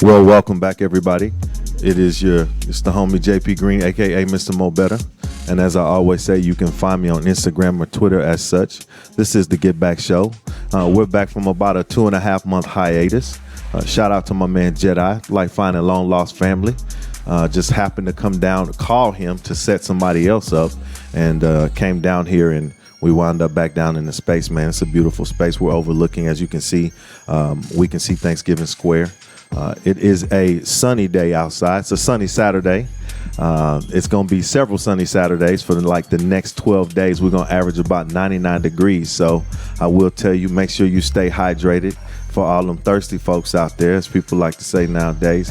Well, welcome back, everybody. It's the homie JP Green, aka Mr. Mo Better. And as I always say, you can find me on Instagram or Twitter as such. This is the Get Back Show. We're back from about a 2.5-month hiatus. Shout out to my man Jedi, like finding long lost family. Just happened to come down, call him to set somebody else up, and came down here, and we wound up back down in the space, man. It's a beautiful space we're overlooking. As you can see, we can see Thanksgiving Square. It is a sunny day outside. It's a sunny Saturday. It's going to be several sunny Saturdays for the next 12 days. We're going to average about 99 degrees. So I will tell you, make sure you stay hydrated for all them thirsty folks out there, as people like to say nowadays.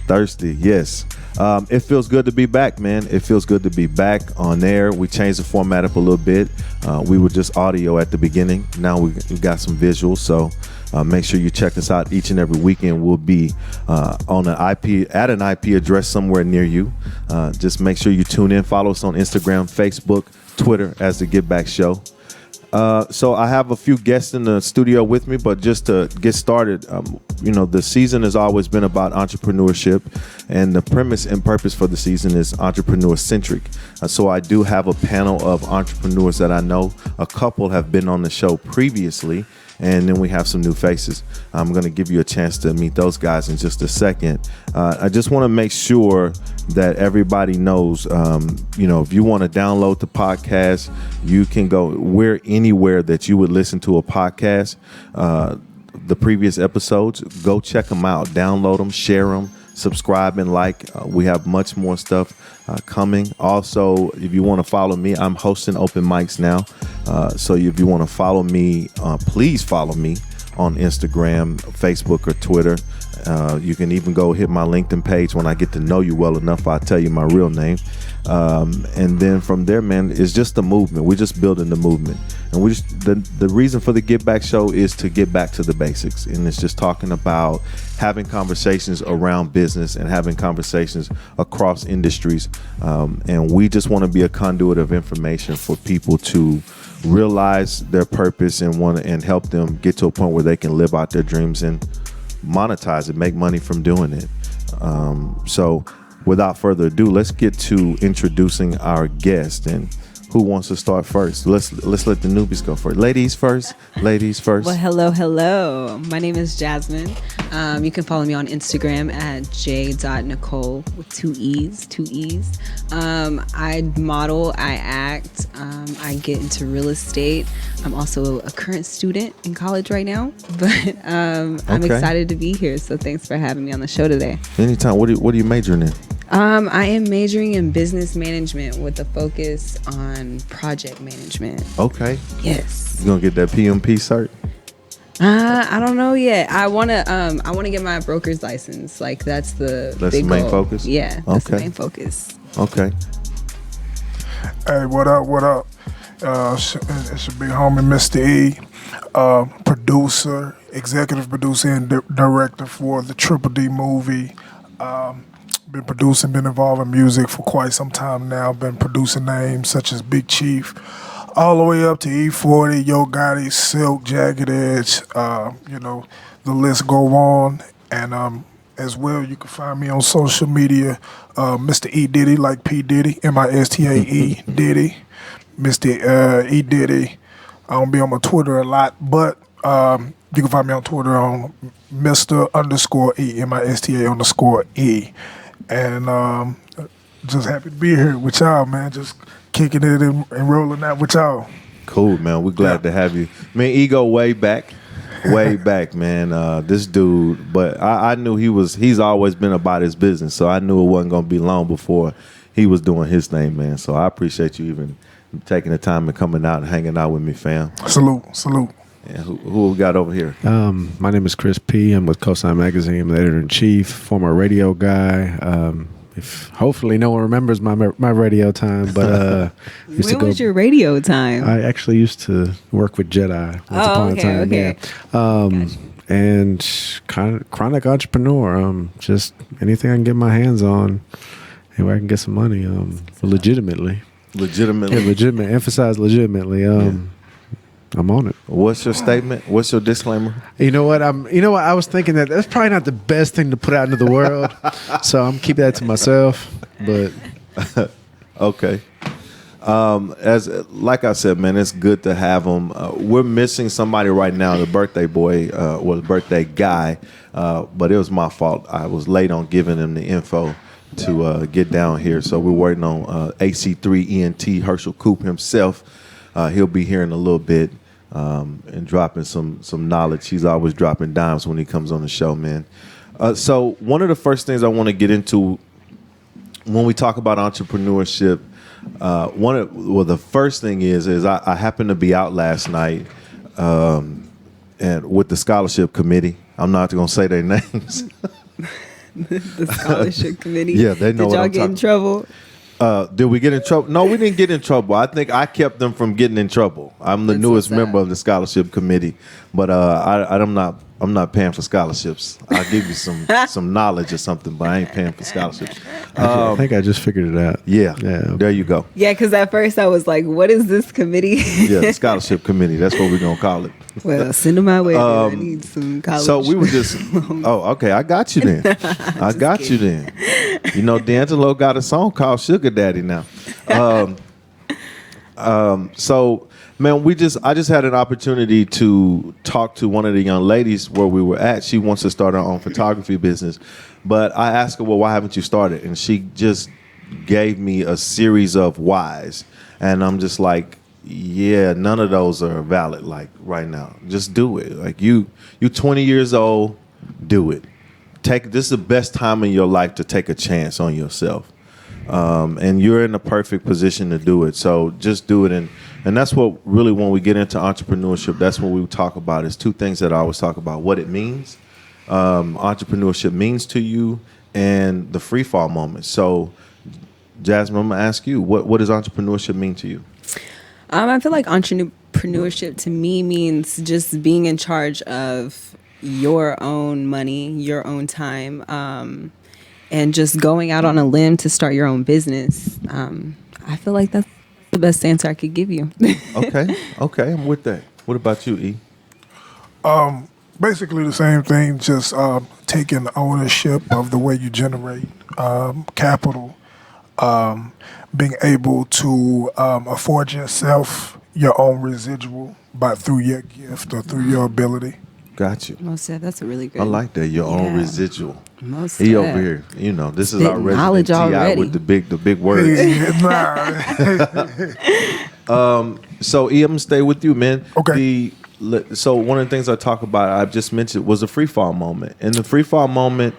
Thirsty, yes. It feels good to be back, man. It feels good to be back on air. We changed the format up a little bit. We were just audio at the beginning. Now we got some visuals. So make sure you check us out each and every weekend. We'll be on an IP address somewhere near you. Just make sure you tune in. Follow us on Instagram, Facebook, Twitter as the Get Back Show. So I have a few guests in the studio with me, but just to get started, the season has always been about entrepreneurship, and the premise and purpose for the season is Entrepreneur-Centric. So I do have a panel of entrepreneurs that I know. A couple have been on the show previously, and then we have some new faces. I'm going to give you a chance to meet those guys in just a second. I just want to make sure that everybody knows, if you want to download the podcast, you can go anywhere that you would listen to a podcast. The previous episodes, go check them out, download them, share them, subscribe and like. We have much more stuff coming. Also, if you want to follow me, I'm hosting open mics now. So if you want to follow me, please follow me on Instagram, Facebook, or Twitter. You can even go hit my LinkedIn page. When I get to know you well enough, I'll tell you my real name. And then from there, man, it's just the movement. We're just building the movement. And the reason for the Get Back Show is to get back to the basics. And it's just talking about having conversations around business and having conversations across industries. And we just want to be a conduit of information for people to realize their purpose and help them get to a point where they can live out their dreams and monetize it, make money from doing it. So without further ado, let's get to introducing our guest. And who wants to start first? Let's let the newbies go first. Ladies first. Well, hello. My name is Jasmine. You can follow me on Instagram at j.nicole with two E's. I model, I act, I get into real estate. I'm also a current student in college right now, but I'm excited to be here. So thanks for having me on the show today. Anytime. What are you majoring in? I am majoring in business management with a focus on project management. Okay. Yes. You gonna get that PMP cert? I don't know yet. I wanna get my broker's license. Like that's the main goal. Focus. Yeah, that's the main focus. Okay. Hey, what up? It's your big homie, Mr. E, producer, executive producer, and director for the Triple D movie. Been involved in music for quite some time now. Been producing names such as Big Chief, all the way up to E40, Yo Gotti, Silk, Jagged Edge. The list go on. And as well, you can find me on social media, Mr. E Diddy, like P Diddy, MISTAE Diddy, Mr. E Diddy. I don't be on my Twitter a lot, but you can find me on Twitter on Mr. _E, MISTA_E. And just happy to be here with y'all, man. Just kicking it and rolling out with y'all. Cool, man. We're glad to have you. Man, E go way back, man. This dude, but I knew he's always been about his business, so I knew it wasn't going to be long before he was doing his thing, man. So I appreciate you even taking the time and coming out and hanging out with me, fam. Salute. Yeah, who we got over here? My name is Chris P. I'm with Cosign Magazine. I'm the editor-in-chief, former radio guy. If hopefully no one remembers my radio time, but when was your radio time? I actually used to work with Jedi once upon a time. Okay. Gotcha. And kind of chronic entrepreneur. Just anything I can get my hands on, anywhere I can get some money. Legitimately. Legitimate. Emphasize legitimately. I'm on it. What's your statement? What's your disclaimer? You know what? I was thinking that's probably not the best thing to put out into the world. So I'm keeping that to myself. But Okay. As like I said, man, it's good to have them. We're missing somebody right now, the birthday boy, the birthday guy. But it was my fault. I was late on giving him the info to get down here. So we're waiting on AC3 ENT Herschel Coop himself. He'll be here in a little bit and dropping some knowledge. He's always dropping dimes when he comes on the show, man. So one of the first things I want to get into when we talk about entrepreneurship, the first thing is I happened to be out last night and with the scholarship committee. I'm not going to say their names. The scholarship committee. Yeah, they know. Did y'all get in trouble? Did we get in trouble? No, we didn't get in trouble. I think I kept them from getting in trouble. I'm the newest member of the scholarship committee, but I'm not paying for scholarships. I'll give you some knowledge or something, but I ain't paying for scholarships. I think I just figured it out. Yeah. There you go. Yeah, because at first I was like, what is this committee? Yeah, the scholarship committee. That's what we're going to call it. Well, send them my way. I need some college. So we were just, okay, I got you then. I got you then. You know, D'Angelo got a song called Sugar Daddy now. So, man, I just had an opportunity to talk to one of the young ladies where we were at. She wants to start her own photography business. But I asked her, well, why haven't you started? And she just gave me a series of whys. And I'm just like, yeah, none of those are valid, like, right now. Just do it. Like, you 20 years old, do it. This is the best time in your life to take a chance on yourself. And you're in the perfect position to do it. So just do it. And that's what really, when we get into entrepreneurship, that's what we talk about. Is two things that I always talk about: what it means, entrepreneurship means to you, and the free fall moment. So, Jasmine, I'm gonna ask you, what does entrepreneurship mean to you? I feel like entrepreneurship to me means just being in charge of your own money, your own time, and just going out on a limb to start your own business. I feel like that's the best answer I could give you. Okay, I'm with that. What about you, E? Basically the same thing, just taking ownership of the way you generate capital, being able to afford yourself your own residual through your gift or through your ability. Got you. Most said that's a really good. I like that. Your own residual. Most he over here. You know, this is our resident T.I. with the big words. So E, I'm gonna stay with you, man. Okay. So one of the things I talk about, I just mentioned, was a free fall moment. And the free fall moment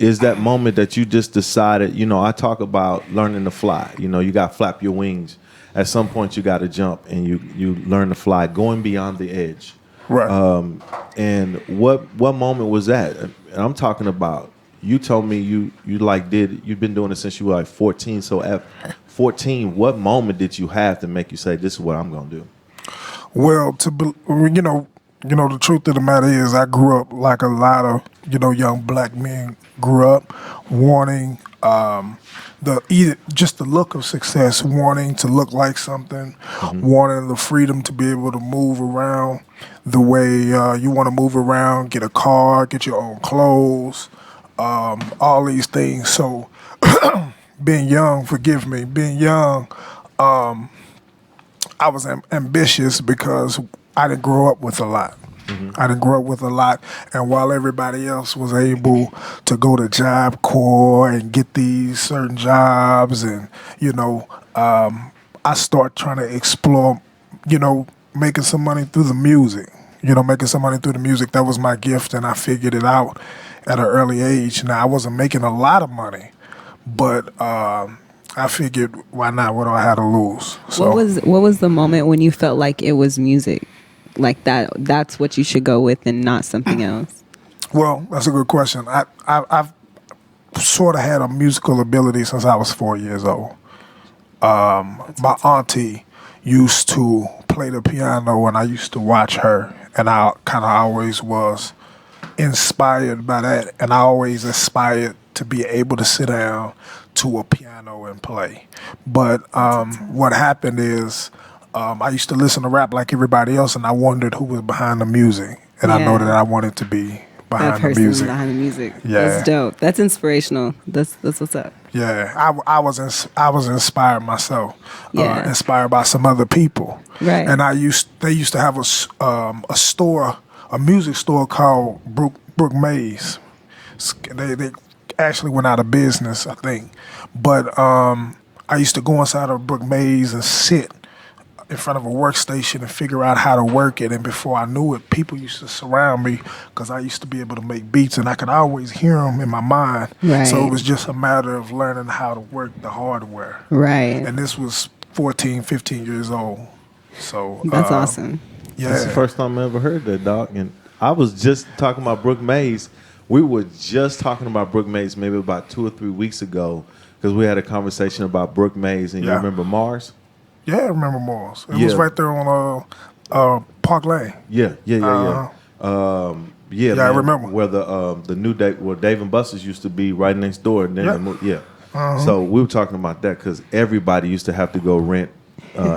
is that moment that you just decided. You know, I talk about learning to fly. You know, you got to flap your wings. At some point, you got to jump, and you learn to fly, going beyond the edge. Right. And what moment was that? And I'm talking about, you told me you've been doing it since you were like 14. So at 14, what moment did you have to make you say, this is what I'm going to do? Well, the truth of the matter is, I grew up like a lot of, young black men grew up, wanting just the look of success, wanting to look like something, wanting the freedom to be able to move around the way you want to move around, get a car, get your own clothes, all these things. So being young, I was ambitious because I didn't grow up with a lot. And while everybody else was able to go to Job Corps and get these certain jobs, and I start trying to explore, making some money through the music. That was my gift, and I figured it out at an early age. Now, I wasn't making a lot of money, but I figured, why not? What do I have to lose? So, what was the moment when you felt like it was music? Like that's what you should go with and not something else? Well, that's a good question. I've sort of had a musical ability since I was 4 years old. My auntie used to play the piano, and I used to watch her, and I kind of always was inspired by that, and I always aspired to be able to sit down to a piano and play. But what happened is, I used to listen to rap like everybody else, and I wondered who was behind the music. And I know Yeah. that I wanted to be That behind the person music. behind the music. Yeah. That's dope. That's inspirational. That's what's up. Yeah, I was inspired myself. Yeah. Inspired by some other people. Right. And they used to have a store, a music store called Brook Mays. They actually went out of business, I think. But I used to go inside of Brook Mays and sit in front of a workstation and figure out how to work it. And before I knew it, people used to surround me because I used to be able to make beats and I could always hear them in my mind. Right. So it was just a matter of learning how to work the hardware. Right. And this was 14, 15 years old. So That's awesome. Yeah. That's the first time I ever heard that, dog. And I was just talking about Brook Mays. We were just talking about Brook Mays maybe about 2 or 3 weeks ago because we had a conversation about Brook Mays. And you Yeah. remember Mars? Yeah, I remember Morris. It Yeah. was right there on Park Lane. Yeah. Yeah, I man, remember. where the new where Dave and Buster's used to be right next door, and then Yeah. they moved, So we were talking about that because everybody used to have to go rent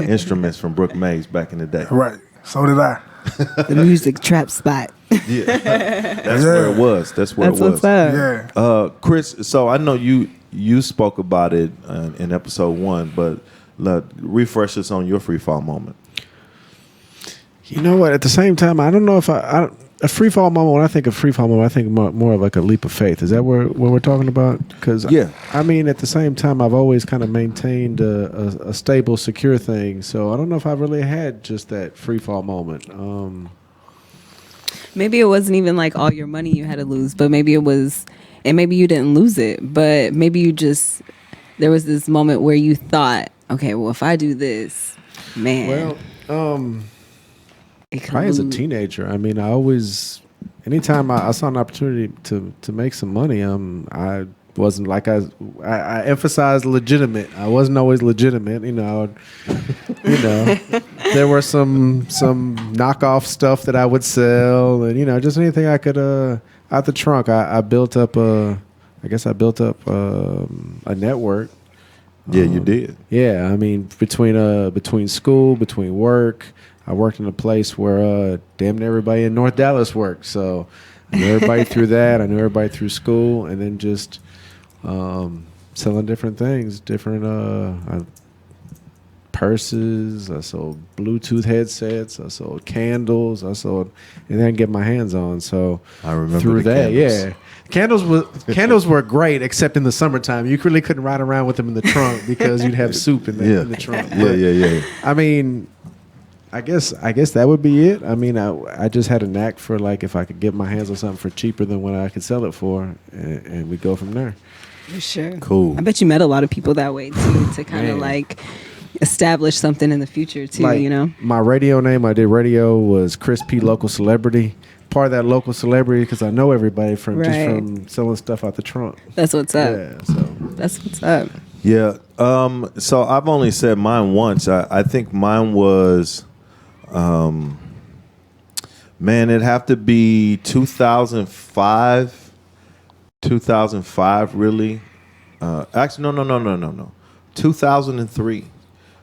instruments from Brook Mays back in the day. Right. So did I. The music trap spot. Yeah, that's where it was. That's where That's it was. what's up. Yeah. Chris, so I know you spoke about it in episode 1, but refresh us on your free fall moment. You know what? At the same time, I don't know if a free fall moment. When I think of free fall moment, I think more of like a leap of faith. Is that what we're talking about? Because Yeah. I mean, at the same time, I've always kind of maintained a stable, secure thing. So I don't know if I've really had just that free fall moment. Maybe it wasn't even like all your money you had to lose, but maybe it was, and maybe you didn't lose it, but maybe there was this moment where you thought, okay, well, if I do this, man. Well, it could probably as a lose. teenager. I mean, I always, anytime I saw an opportunity to make some money, I wasn't like I emphasized legitimate. I wasn't always legitimate, there were some knockoff stuff that I would sell, and just anything I could out the trunk. I built up a network. Yeah, you did. Yeah, I mean between school, between work, I worked in a place where damn near everybody in North Dallas worked. So I knew everybody through that. I knew everybody through school, and then just selling different things, different purses. I sold Bluetooth headsets. I sold candles. I sold anything I could get my hands on. So I remember through the that, candles. yeah. Candles were great, except in the summertime. You really couldn't ride around with them in the trunk because you'd have soup in the trunk. Yeah. I mean, I guess that would be it. I mean, I just had a knack for like if I could get my hands on something for cheaper than what I could sell it for, and we go from there. For sure. Cool. I bet you met a lot of people that way too, to kind of Man. like establish something in the future too, My radio name, I did radio, was Chris P. Local Celebrity. Part of that local celebrity because I know everybody from just Right. from selling stuff out the trunk. That's what's up. Yeah, so That's what's up. Yeah. So I've only said mine once. I think mine was, man, it'd have to be 2005. 2005, really. Actually, no. 2003.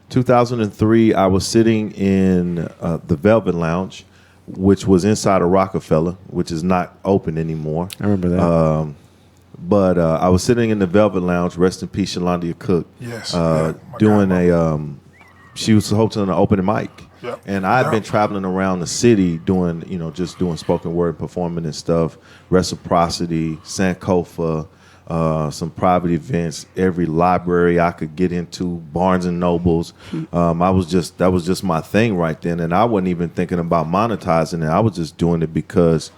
2003, I was sitting in the Velvet Lounge, which was inside of Rockefeller, which is not open anymore. I remember that. But I was sitting in the Velvet Lounge, rest in peace, Shalandia Cook. Yes. Doing she was hosting an open mic. Yep. And I had Yep. been traveling around the city doing spoken word performing and stuff, Reciprocity, Sankofa, some private events, every library I could get into, Barnes and Nobles. That was just my thing right then. And I wasn't even thinking about monetizing it. I was just doing it because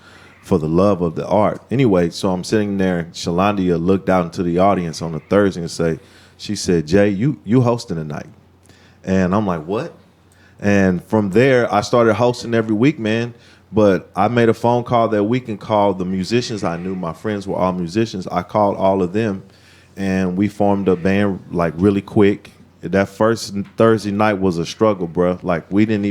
for the love of the art. Anyway, so I'm sitting there and Shalandia looked out into the audience on a Thursday and she said, Jay, you hosting tonight. And I'm like, what? And from there, I started hosting every week, man. But I made a phone call that week and called the musicians I knew. My friends were all musicians. I called all of them, and we formed a band like really quick. That first Thursday night was a struggle, bro. Like we didn't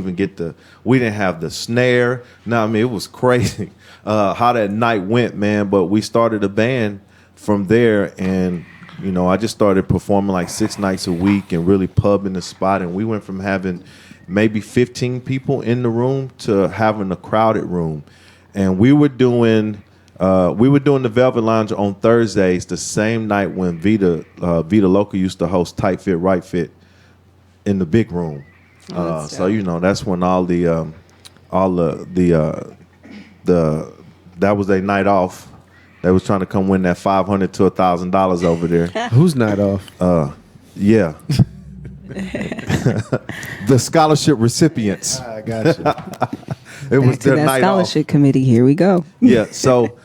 have the snare. No, I mean, it was crazy how that night went, man. But we started a band from there, and You know, I just started performing like 6 nights a week and really pubbing the spot. And we went from having maybe 15 people in the room to having a crowded room. And we were doing the Velvet Lounge on Thursdays, the same night when Vita Local used to host Tight Fit, Right Fit in the big room. So you know, that's when all the that was their night off. They was trying to come win that $500 to $1,000 over there. Whose night off? Yeah. The scholarship recipients. I got you. It was Back to their that night scholarship off. committee. Here we go. Yeah. So,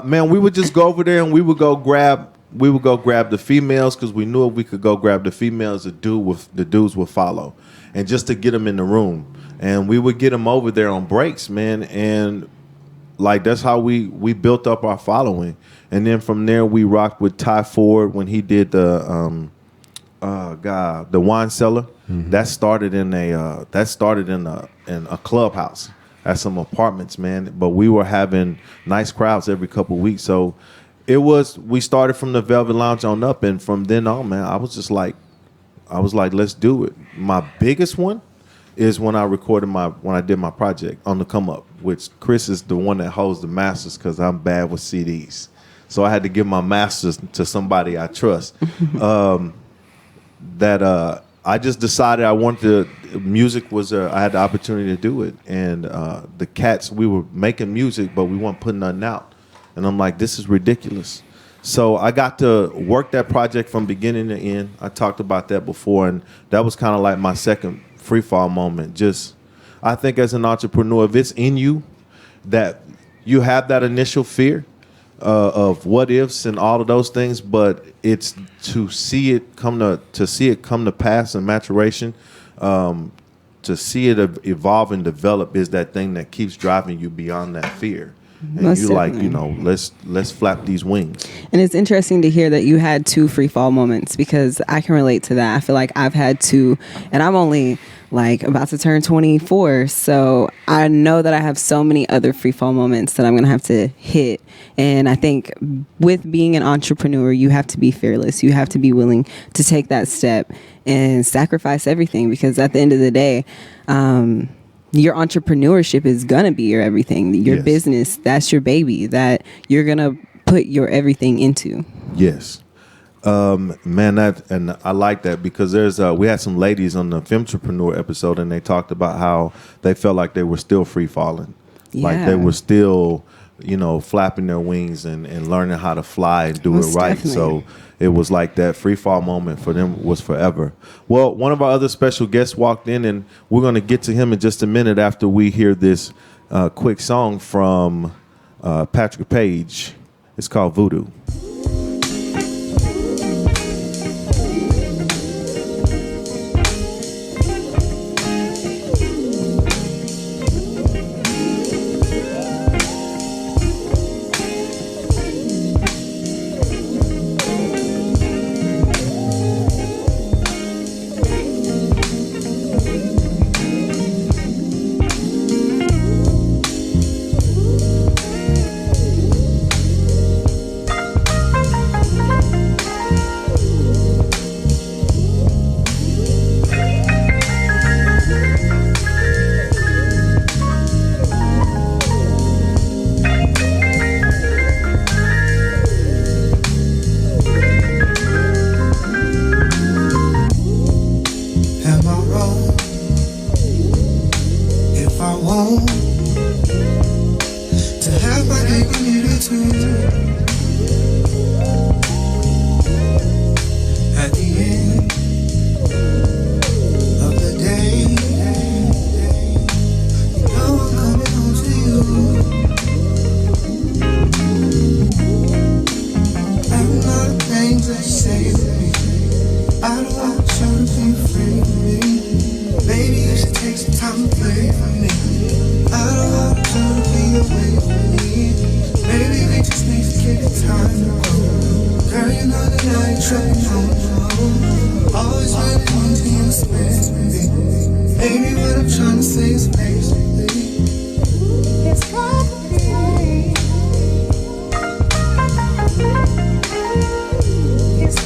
man, we would just go over there and we would go grab the females because we knew if we could go grab the females, the dudes would follow, and just to get them in the room. And we would get them over there on breaks, man, and like that's how we built up our following. And then from there we rocked with Ty Ford when he did the wine cellar. Mm-hmm. That started in a clubhouse at some apartments, man. But we were having nice crowds every couple of weeks. So we started from the Velvet Lounge on up, and from then on, man, I was like, let's do it. My biggest one is when I did my project On the Come Up, which Chris is the one that holds the masters because I'm bad with CDs. So I had to give my masters to somebody I trust. I just decided I wanted to, music was, I had the opportunity to do it. And the cats, we were making music, but we weren't putting nothing out. And I'm like, this is ridiculous. So I got to work that project from beginning to end. I talked about that before, and that was kind of like my second free fall moment. Just, I think as an entrepreneur, if it's in you that you have that initial fear of what ifs and all of those things, but it's to see it come to pass and maturation, to see it evolve and develop is that thing that keeps driving you beyond that fear. And Most you like, definitely. let's flap these wings. And it's interesting to hear that you had 2 free fall moments, because I can relate to that. I feel like I've had 2, and I'm only like about to turn 24. So I know that I have so many other free fall moments that I'm going to have to hit. And I think with being an entrepreneur, you have to be fearless. You have to be willing to take that step and sacrifice everything, because at the end of the day, your entrepreneurship is going to be your everything. Your Yes. business, that's your baby that you're going to put your everything into. Yes. Man, and I like that because we had some ladies on the Femtrepreneur episode, and they talked about how they felt like they were still free falling. Like they Yeah. were still, flapping their wings and learning how to fly and do Most it right. definitely. So it was like that free fall moment for them was forever. Well, one of our other special guests walked in, and we're going to get to him in just a minute after we hear this quick song from Patrick Page. It's called Voodoo. It's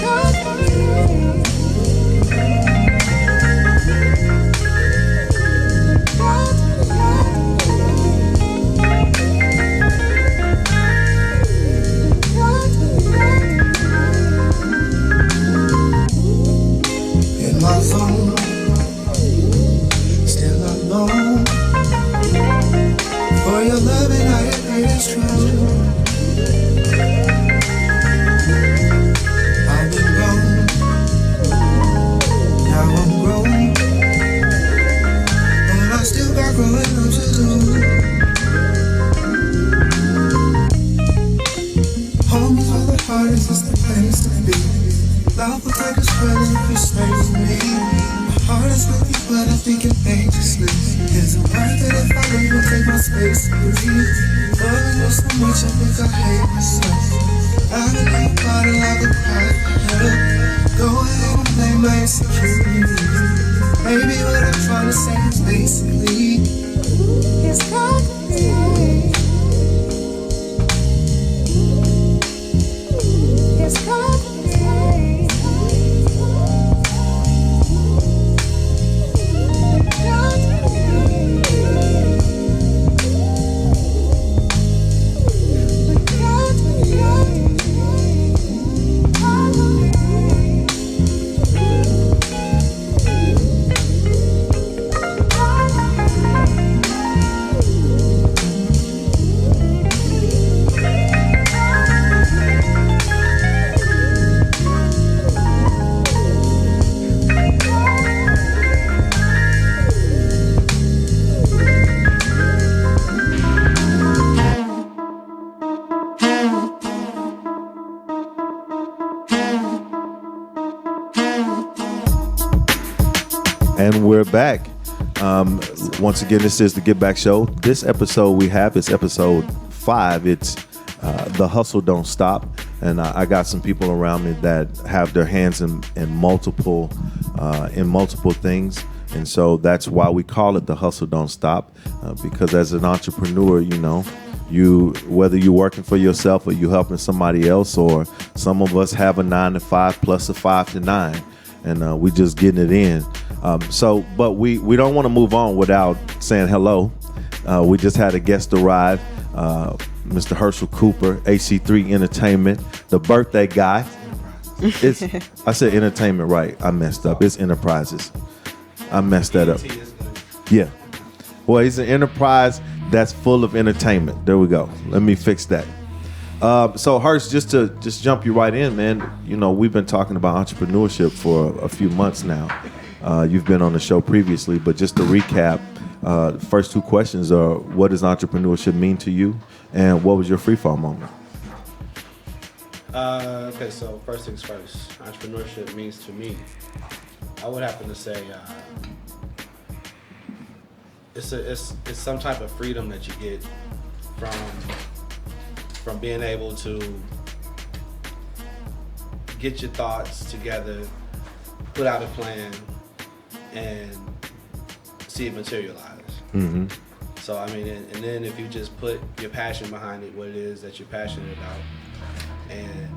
fame with me. My heart is with you, but I'm thinking dangerously. Is it worth it if I leave and take my space to breathe? Loving you so much, I think I hate myself. I can leave about it like a cry for help. Go ahead and blame my insecurity. Maybe what I'm trying to say is basically it's not me. It's not me. And we're back. Once again, this is the Get Back Show. This episode we have is episode 5. It's The Hustle Don't Stop. And I got some people around me that have their hands in multiple things. And so that's why we call it The Hustle Don't Stop. Because as an entrepreneur, whether you're working for yourself or you're helping somebody else, or some of us have a 9 to 5 plus a 5 to 9. And we just getting it in. But we don't want to move on without saying hello. We just had a guest arrive, Mr. Herschel Cooper, HC3 Entertainment, the birthday guy. I said entertainment right. I messed up. It's Enterprises. I messed that up. Yeah. Well, he's an enterprise that's full of entertainment. There we go. Let me fix that. So Hersh, just to jump you right in, man, we've been talking about entrepreneurship for a few months now. You've been on the show previously, but just to recap, the first 2 questions are, what does entrepreneurship mean to you? And what was your freefall moment? Okay, so first things first, entrepreneurship means to me, I would happen to say it's some type of freedom that you get from being able to get your thoughts together, put out a plan, and see it materialize. Mm-hmm. So I mean, and then if you just put your passion behind it, what it is that you're passionate about, and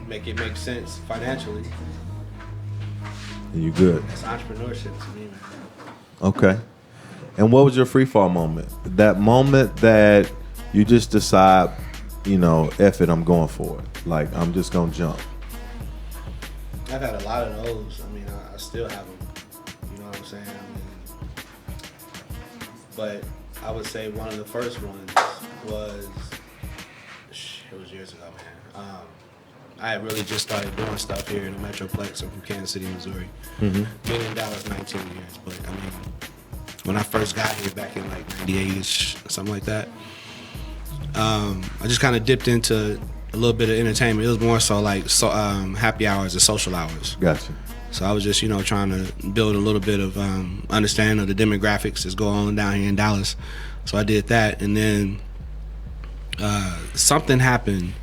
make it make sense financially, And you good. that's entrepreneurship to me, man. Okay. And what was your freefall moment? That moment that you just decide, F it, I'm going for it. Like, I'm just going to jump. I've had a lot of those. I mean, I still have them. You know what I'm saying? But I would say one of the first ones was, it was years ago, man. I had really just started doing stuff here in the Metroplex. I'm from Kansas City, Missouri. Mm-hmm. Been in Dallas 19 years, but I mean, when I first got here back in like 98-ish, something like that, I just kind of dipped into a little bit of entertainment. It was more so like happy hours and social hours. Gotcha. So I was just, trying to build a little bit of understanding of the demographics that's going on down here in Dallas. So I did that, and then something happened.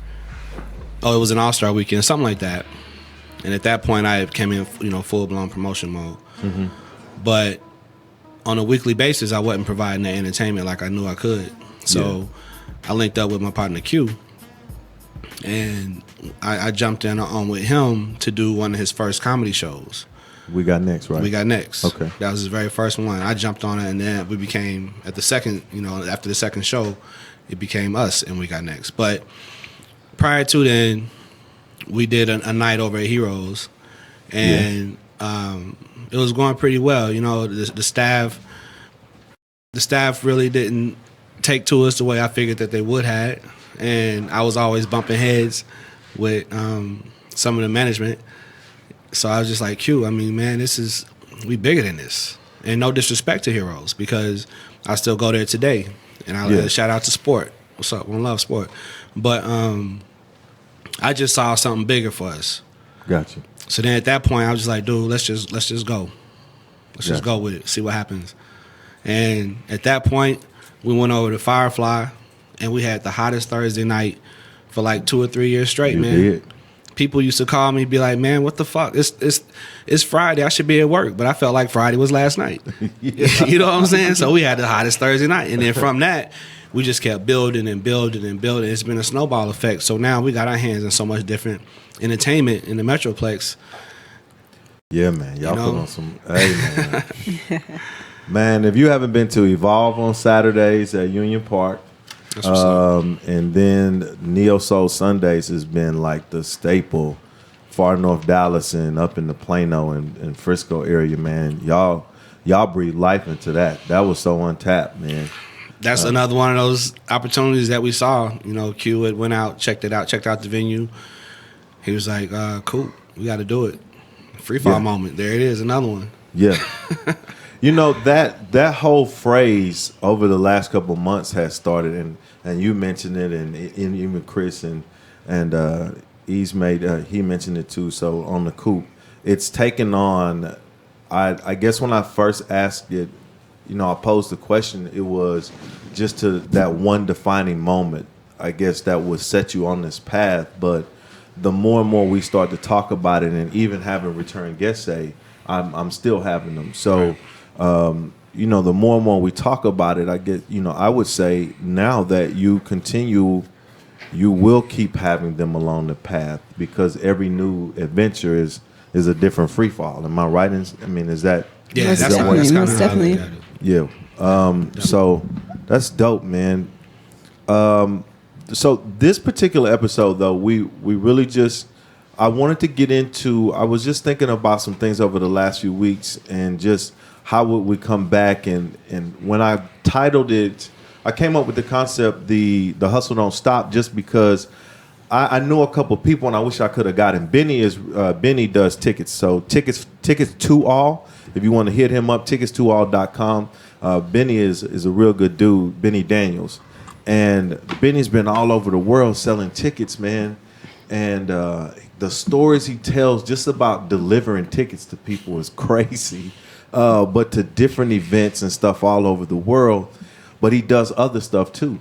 Oh, it was an All-Star weekend, something like that. And at that point, I came in, full-blown promotion mode. Mm-hmm. But on a weekly basis, I wasn't providing that entertainment like I knew I could. So I linked up with my partner Q, and I jumped in on with him to do one of his first comedy shows. We Got Next, right? We Got Next. Okay. That was his very first one. I jumped on it, and then we became, at the second, after the second show, it became us, and We Got Next. But prior to then, we did a night over at Heroes, and it was going pretty well. The staff really didn't take to us the way I figured that they would have, and I was always bumping heads with some of the management. So I was just like, Q, I mean, man, we bigger than this. And no disrespect to Heroes, because I still go there today. And I shout out to Sport. What's up? One love, Sport. But I just saw something bigger for us. Gotcha. So then at that point, I was just like, dude, let's just go. Let's just Yeah. go with it, see what happens. And at that point, we went over to Firefly, and we had the hottest Thursday night for like 2 or 3 years straight, You man. did. People used to call me, be like, man, what the fuck? It's Friday. I should be at work. But I felt like Friday was last night. You know what I'm saying? So we had the hottest Thursday night. And then from that, we just kept building and building and building. It's been a snowball effect. So now we got our hands in so much different entertainment in the Metroplex. Yeah, man. Y'all You know? put on some. Hey, man. Man, if you haven't been to Evolve on Saturdays at Union Park, That's what's up. and then Neo Soul Sundays has been like the staple, far north Dallas and up in the Plano and Frisco area, man. Y'all breathe life into that. That was so untapped, man. That's another one of those opportunities that we saw. You know, Q had went out, checked out the venue. He was like, cool, we got to do it. Free fall Yeah. moment. There it is, another one. Yeah. You know, that whole phrase over the last couple of months has started, and you mentioned it, and even Chris and he mentioned it too. So on the Coop, it's taken on. I guess when I first asked it, you know, I posed the question. It was just to that one defining moment, I guess, that would set you on this path. But the more and more we start to talk about it, and even having return guests say, I'm still having them. So, you know, the more and more we talk about it, I would say now that you continue, you will keep having them along the path, because every new adventure is a different free fall. Am I right? Is that? Yeah, Most that's definitely, kinda most how I definitely. look at it. Yeah. So that's dope, man. So this particular episode, though, we really just, I wanted to get into, I was just thinking about some things over the last few weeks, and just how would we come back, and when I titled it, I came up with the concept, the hustle don't stop, just because I knew a couple people, and I wish I could have gotten. Benny does tickets, so tickets to all. If you want to hit him up, tickets2all.com. Benny is a real good dude, Benny Daniels. And Benny's been all over the world selling tickets, man. And the stories he tells just about delivering tickets to people is crazy. But to different events and stuff all over the world. But he does other stuff too.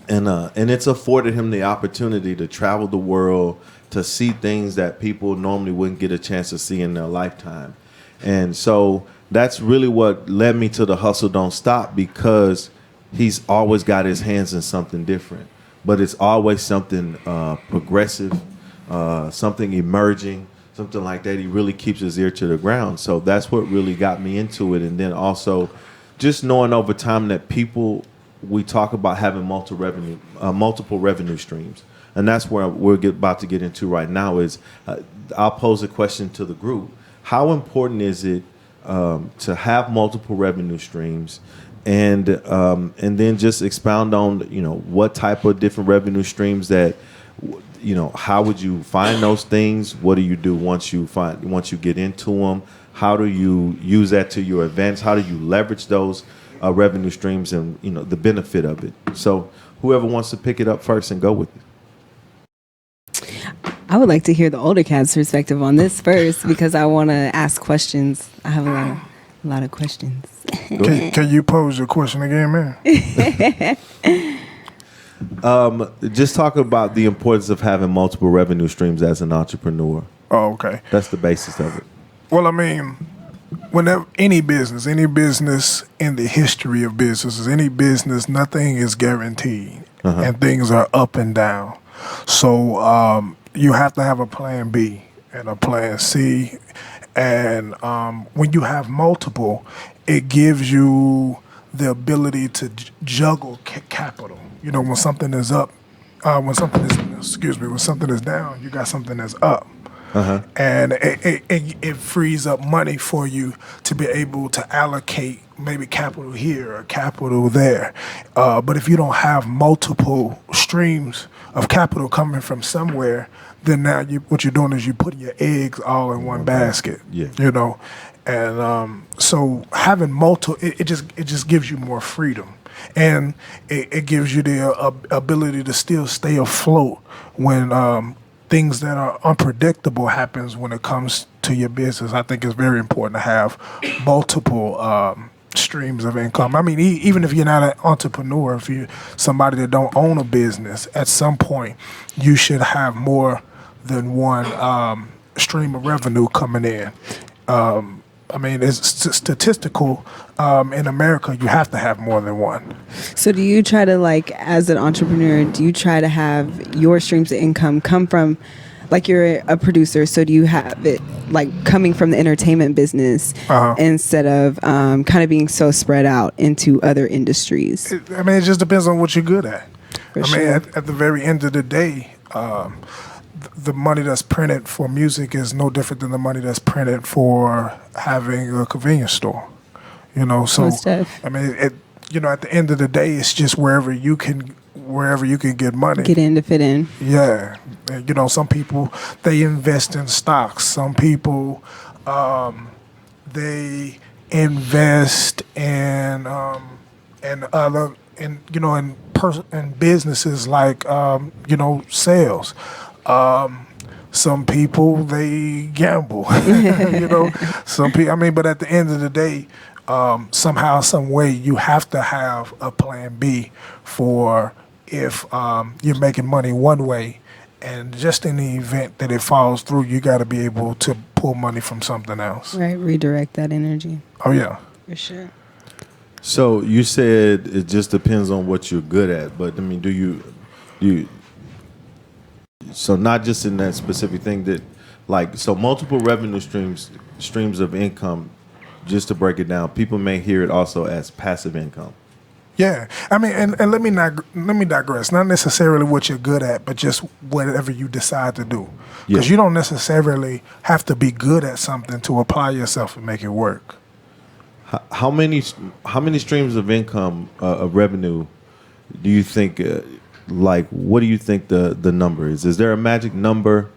And it's afforded him the opportunity to travel the world, to see things that people normally wouldn't get a chance to see in their lifetime. And so that's really what led me to the Hustle Don't Stop, because he's always got his hands in something different. But it's always something progressive, something emerging, something like that. He really keeps his ear to the ground. So that's what really got me into it. And then also just knowing over time that people, we talk about having multiple revenue streams. And that's where we're about to get into right now is I'll pose a question to the group. How important is it to have multiple revenue streams, and then just expound on, you know, what type of different revenue streams that, you know, how would you find those things? What do you do once you get into them? How do you use that to your advantage? How do you leverage those revenue streams, and, you know, the benefit of it? So whoever wants to pick it up first and go with it. I would like to hear the older cat's perspective on this first, because I want to ask questions. I have a lot of questions. Can you pose your question again, man? Just talk about the importance of having multiple revenue streams as an entrepreneur. Oh, okay. That's the basis of it. Well, I mean, whenever any business in the history of businesses, any business, nothing is guaranteed, and things are up and down. So you have to have a plan B and a plan C. And when you have multiple, it gives you the ability to juggle capital. You know, when something is up, when something is down, you got something that's up. And it frees up money for you to be able to allocate maybe capital here or capital there. But if you don't have multiple streams of capital coming from somewhere, then now what you're doing is you're putting your eggs all in one basket. Yeah. You know, and so having multiple, it just gives you more freedom. And it gives you the ability to still stay afloat when things that are unpredictable happens when it comes to your business. I think it's very important to have multiple streams of income. I mean, even if you're not an entrepreneur, if you're somebody that don't own a business, at some point you should have more than one stream of revenue coming in. I mean, it's statistical. In America, you have to have more than one. So do you try to, like, as an entrepreneur, do you try to have your streams of income come from, like, you're a producer, so do you have it, like, coming from the entertainment business instead of kind of being so spread out into other industries? I mean, it just depends on what you're good at. For I sure. mean, at the very end of the day, the money that's printed for music is no different than the money that's printed for having a convenience store. You know, so Most def. I mean, at the end of the day, it's just wherever you can get money. Get in to fit in. Yeah, and, some people they invest in stocks. Some people they invest in other in businesses like sales. Some people they gamble. Some people. I mean, but at the end of the day, somehow, some way, you have to have a plan B for if you're making money one way, and just in the event that it falls through, you got to be able to pull money from something else. Right, redirect that energy. Oh yeah. For sure. So you said it just depends on what you're good at, but I mean, do you? So not just in that specific thing that, like, so multiple revenue streams of income. Just to break it down, people may hear it also as passive income. Yeah, I mean, and let me digress. Not necessarily what you're good at, but just whatever you decide to do. Because you don't necessarily have to be good at something to apply yourself and make it work. How many streams of income of revenue do you think? What do you think the number is? Is there a magic number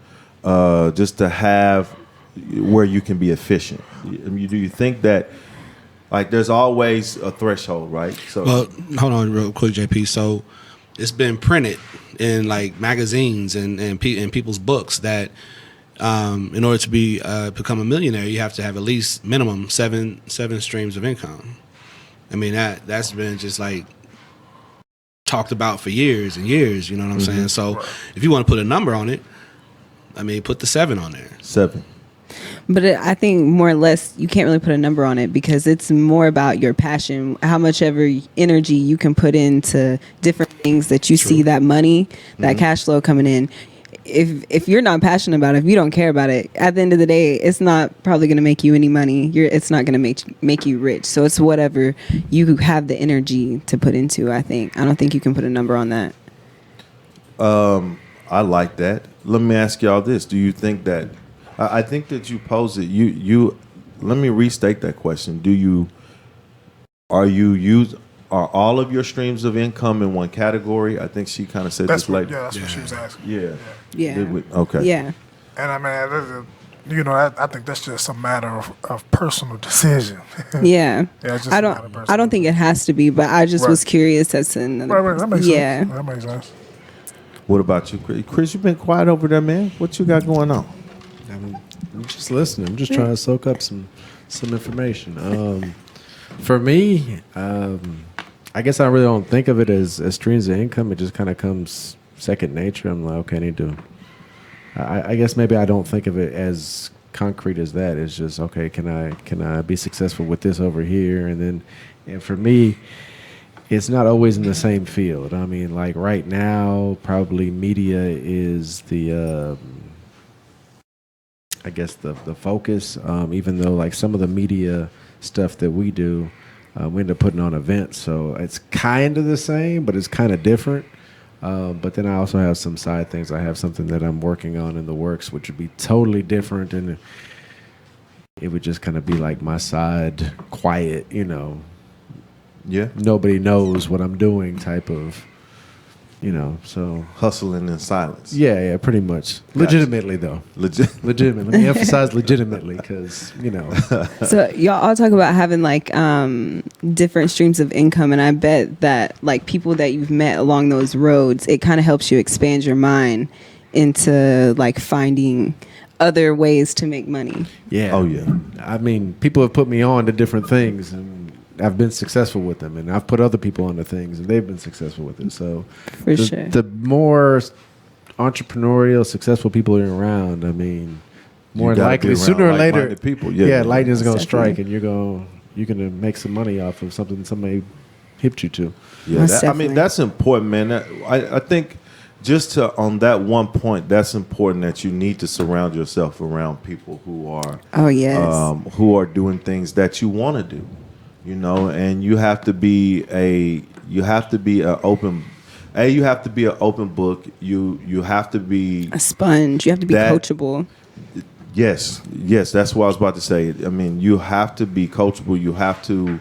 just to have where you can be efficient? Do you think that, like, there's always a threshold, right? So, well, hold on real quick, JP. So it's been printed in, like, magazines and people's books that in order to become a millionaire, you have to have at least minimum seven streams of income. I mean, that's been just, like, talked about for years and years. You know what I'm saying? So if you want to put a number on it, I mean, put the 7 on there. 7. But I think more or less you can't really put a number on it because it's more about your passion, how much ever energy you can put into different things that you see that money, that cash flow coming in. If you're not passionate about it, if you don't care about it, at the end of the day, it's not probably going to make you any money. It's not going to make you rich. So it's whatever you have the energy to put into, I think. I don't think you can put a number on that. I like that. Let me ask y'all this: do you think that? I think that you pose it. You. Let me restate that question. Are all of your streams of income in one category? I think she kind of said That's this what, like. yeah, that's what she was asking. Yeah. Yeah. Okay. Yeah. And I mean, I think that's just a matter of personal decision. Yeah. Yeah, it's just I a matter of personal don't. I don't think it has to be, but I just was curious as to another. Right, that makes yeah. sense. That makes sense. What about you, Chris? Chris, you've been quiet over there, man. What you got going on? I'm just listening. I'm just trying to soak up some information. For me, I guess I really don't think of it as streams of income. It just kind of comes second nature. I'm like, okay, I need to. I guess maybe I don't think of it as concrete as that. It's just, okay, can I be successful with this over here? And for me, it's not always in the same field. I mean, like right now, probably media is the I guess the focus, even though like some of the media stuff that we do, we end up putting on events. So it's kind of the same, but it's kind of different. But then I also have some side things. I have something that I'm working on in the works, which would be totally different. And it would just kind of be like my side, quiet, Yeah. nobody knows what I'm doing type of, so. Hustling in silence. Yeah, pretty much. Gotcha. Legitimately, though. Legitimately. Let me emphasize legitimately because, So y'all all talk about having like different streams of income, and I bet that like people that you've met along those roads, it kind of helps you expand your mind into like finding other ways to make money. Yeah. Oh, yeah. I mean, people have put me on to different things, and I've been successful with them, and I've put other people on to things, and they've been successful with it. So, For sure. the more entrepreneurial, successful people are around, I mean, more gotta likely, be around sooner or later, like-minded people. Yeah. lightning's going to Definitely. strike, and you're gonna make some money off of something somebody hipped you to. Yeah, Most I mean definitely. that's important, man. I think just to on that one point, that's important that you need to surround yourself around people who are Oh, yes. who are doing things that you want to do, you know, and you have to be an open book. You have to be A sponge. You have to be that- coachable. Yes, that's what I was about to say. I mean, you have to be coachable. You have to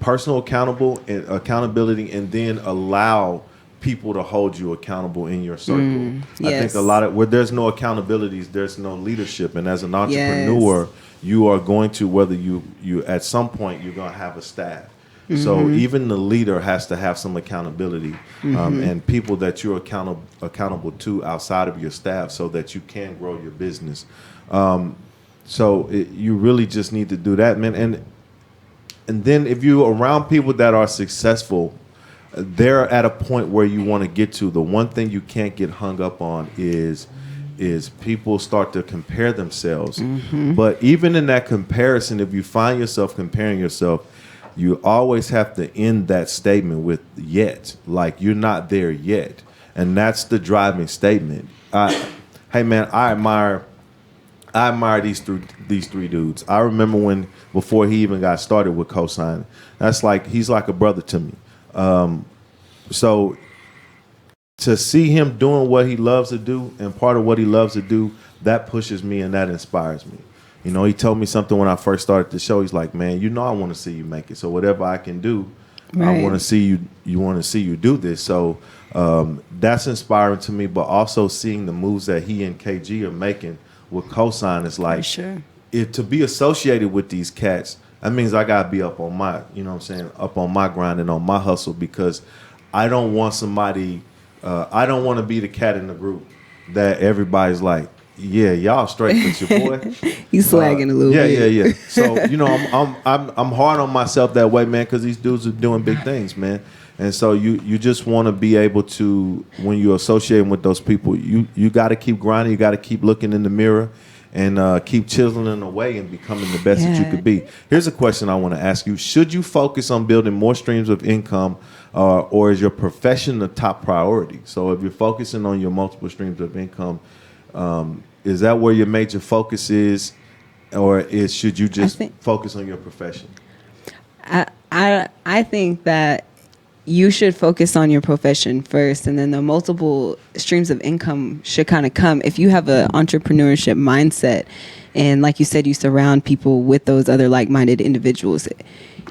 personal accountability, and then allow people to hold you accountable in your circle. I think yes. a lot of where there's no accountabilities, there's no leadership, and as an entrepreneur, you are going to whether you at some point you're going to have a staff. So even the leader has to have some accountability and people that you're accountable to outside of your staff so that you can grow your business. You really just need to do that, man. And then if you're around people that are successful, they're at a point where you want to get to. The one thing you can't get hung up on is people start to compare themselves. But even in that comparison, if you find yourself comparing yourself, you always have to end that statement with yet, like you're not there yet. And that's the driving statement. Hey man, I admire these three dudes. I remember before he even got started with Cosign, he's like a brother to me. So to see him doing what he loves to do, and part of what he loves to do, that pushes me and that inspires me. You know, he told me something when I first started the show. He's like, man, you know, I want to see you make it. So whatever I can do, Right. I want to see you. You want to see you do this. So that's inspiring to me. But also seeing the moves that he and KG are making with Cosign is like, sure. to be associated with these cats, that means I gotta be up on my, you know what I'm saying, up on my grind and on my hustle, because I don't want somebody, I don't want to be the cat in the group that everybody's like, yeah, y'all straight with your boy. He's slagging a little bit. Yeah. So you know, I'm hard on myself that way, man, because these dudes are doing big things, man. And so you just want to be able to, when you're associating with those people, you got to keep grinding. You got to keep looking in the mirror and keep chiseling away and becoming the best that you could be. Here's a question I want to ask you. Should you focus on building more streams of income or is your profession the top priority? So if you're focusing on your multiple streams of income, is that where your major focus is, or should you just focus on your profession? I think that you should focus on your profession first, and then the multiple streams of income should kind of come if you have an entrepreneurship mindset. And like you said, you surround people with those other like-minded individuals.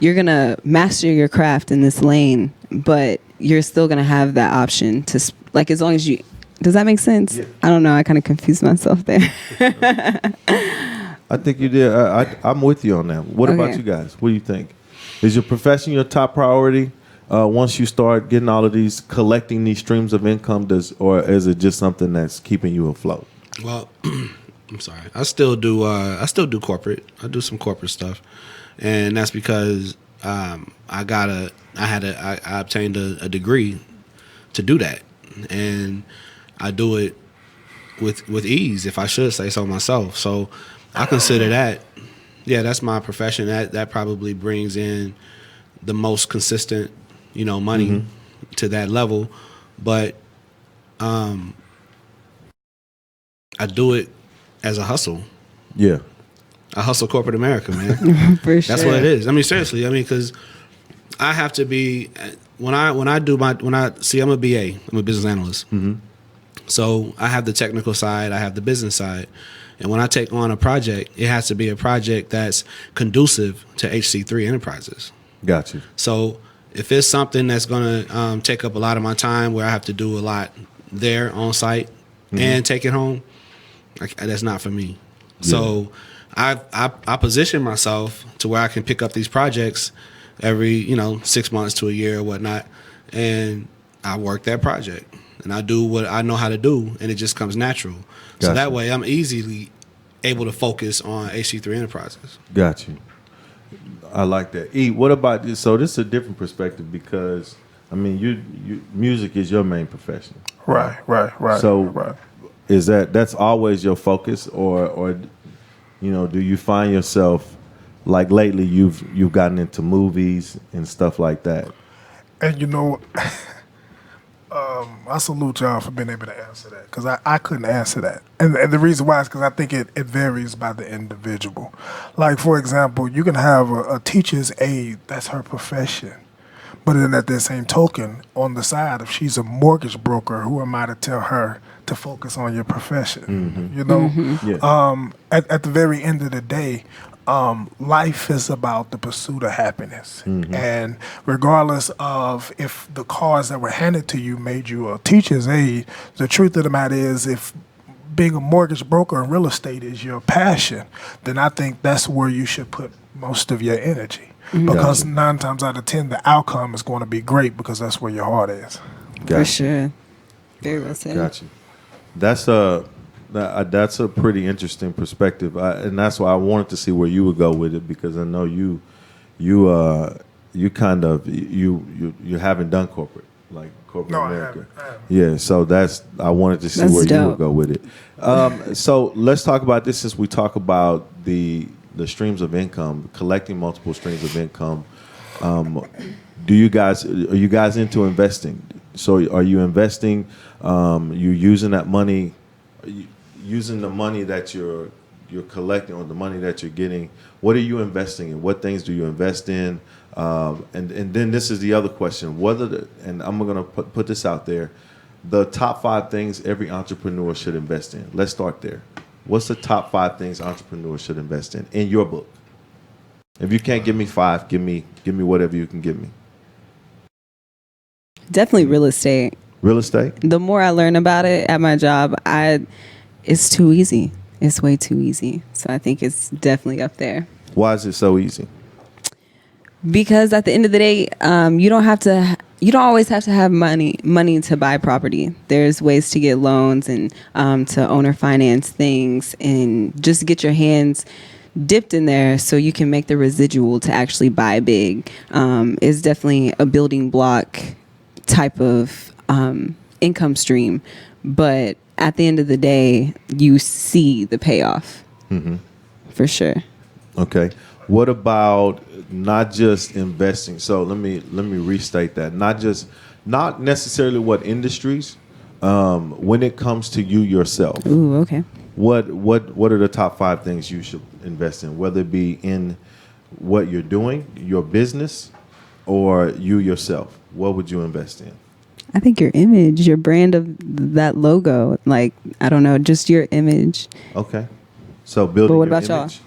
You're going to master your craft in this lane, but you're still going to have that option to, like, as long as you... Does that make sense? Yeah. I don't know. I kind of confused myself there. I think you did. I'm with you on that. What about you guys? What do you think? Is your profession your top priority once you start getting all of these, collecting these streams of income, or is it just something that's keeping you afloat? Well, I'm sorry. I still do corporate. I do some corporate stuff, and that's because I obtained a degree to do that, and I do it with ease, if I should say so myself. So I consider that, that's my profession. That probably brings in the most consistent, money to that level. But I do it as a hustle. Yeah. I hustle corporate America, man. For sure. That's what it is. I mean, seriously. I mean, because I have to be, I'm a BA. I'm a business analyst. Mm-hmm. So I have the technical side, I have the business side. And when I take on a project, it has to be a project that's conducive to HC3 Enterprises. Got you. So if it's something that's going to take up a lot of my time, where I have to do a lot there on site and take it home, that's not for me. Yeah. So I position myself to where I can pick up these projects every 6 months to a year or whatnot, and I work that project. and I do what I know how to do, and it just comes natural. So Gotcha. that way I'm easily able to focus on HC3 Enterprises. Got you. I like that. E, what about this? So this is a different perspective because, I mean, you music is your main profession. Right. So right. is that's always your focus, or you know, do you find yourself like lately you've gotten into movies and stuff like that? And you know, I salute y'all for being able to answer that because I couldn't answer that. And the reason why is because I think it varies by the individual. Like, for example, you can have a teacher's aide, that's her profession. But then at the same token, on the side, if she's a mortgage broker, who am I to tell her to focus on your profession? You know? Yeah. At the very end of the day, life is about the pursuit of happiness. And regardless of if the cards that were handed to you made you a teacher's aide, the truth of the matter is if being a mortgage broker and real estate is your passion, then I think that's where you should put most of your energy. Because 9 times out of 10, the outcome is going to be great because that's where your heart is. For sure. Very well said. Got you. That's a pretty interesting perspective, and that's why I wanted to see where you would go with it because I know you kind of you haven't done corporate America. I haven't. Yeah, so I wanted to see That's where you dope. would go with it. So let's talk about this since we talk about the streams of income, collecting multiple streams of income. Are you guys into investing? So are you investing? You using that money, using the money that you're collecting or the money that you're getting? What are you investing in? What things do you invest in? And then this is the other question: and I'm going to put this out there, the top 5 things every entrepreneur should invest in. Let's start there. What's the top 5 things entrepreneurs should invest in your book? If you can't give me 5, give me whatever you can give me. Definitely real estate. Real estate? The more I learn about it at my job, it's too easy. It's way too easy. So I think it's definitely up there. Why is it so easy? Because at the end of the day, you don't always have to have money to buy property. There's ways to get loans and to owner finance things and just get your hands dipped in there so you can make the residual to actually buy big. It's definitely a building block type of income stream. But at the end of the day, you see the payoff. For sure. Okay. What about not just investing? So let me restate that. Not necessarily what industries. When it comes to you yourself, Ooh, okay. what are the top 5 things you should invest in? Whether it be in what you're doing, your business, or you yourself. What would you invest in? I think your image, your brand of that logo, like, I don't know, just your image. Okay. So building. But what your about y'all? image.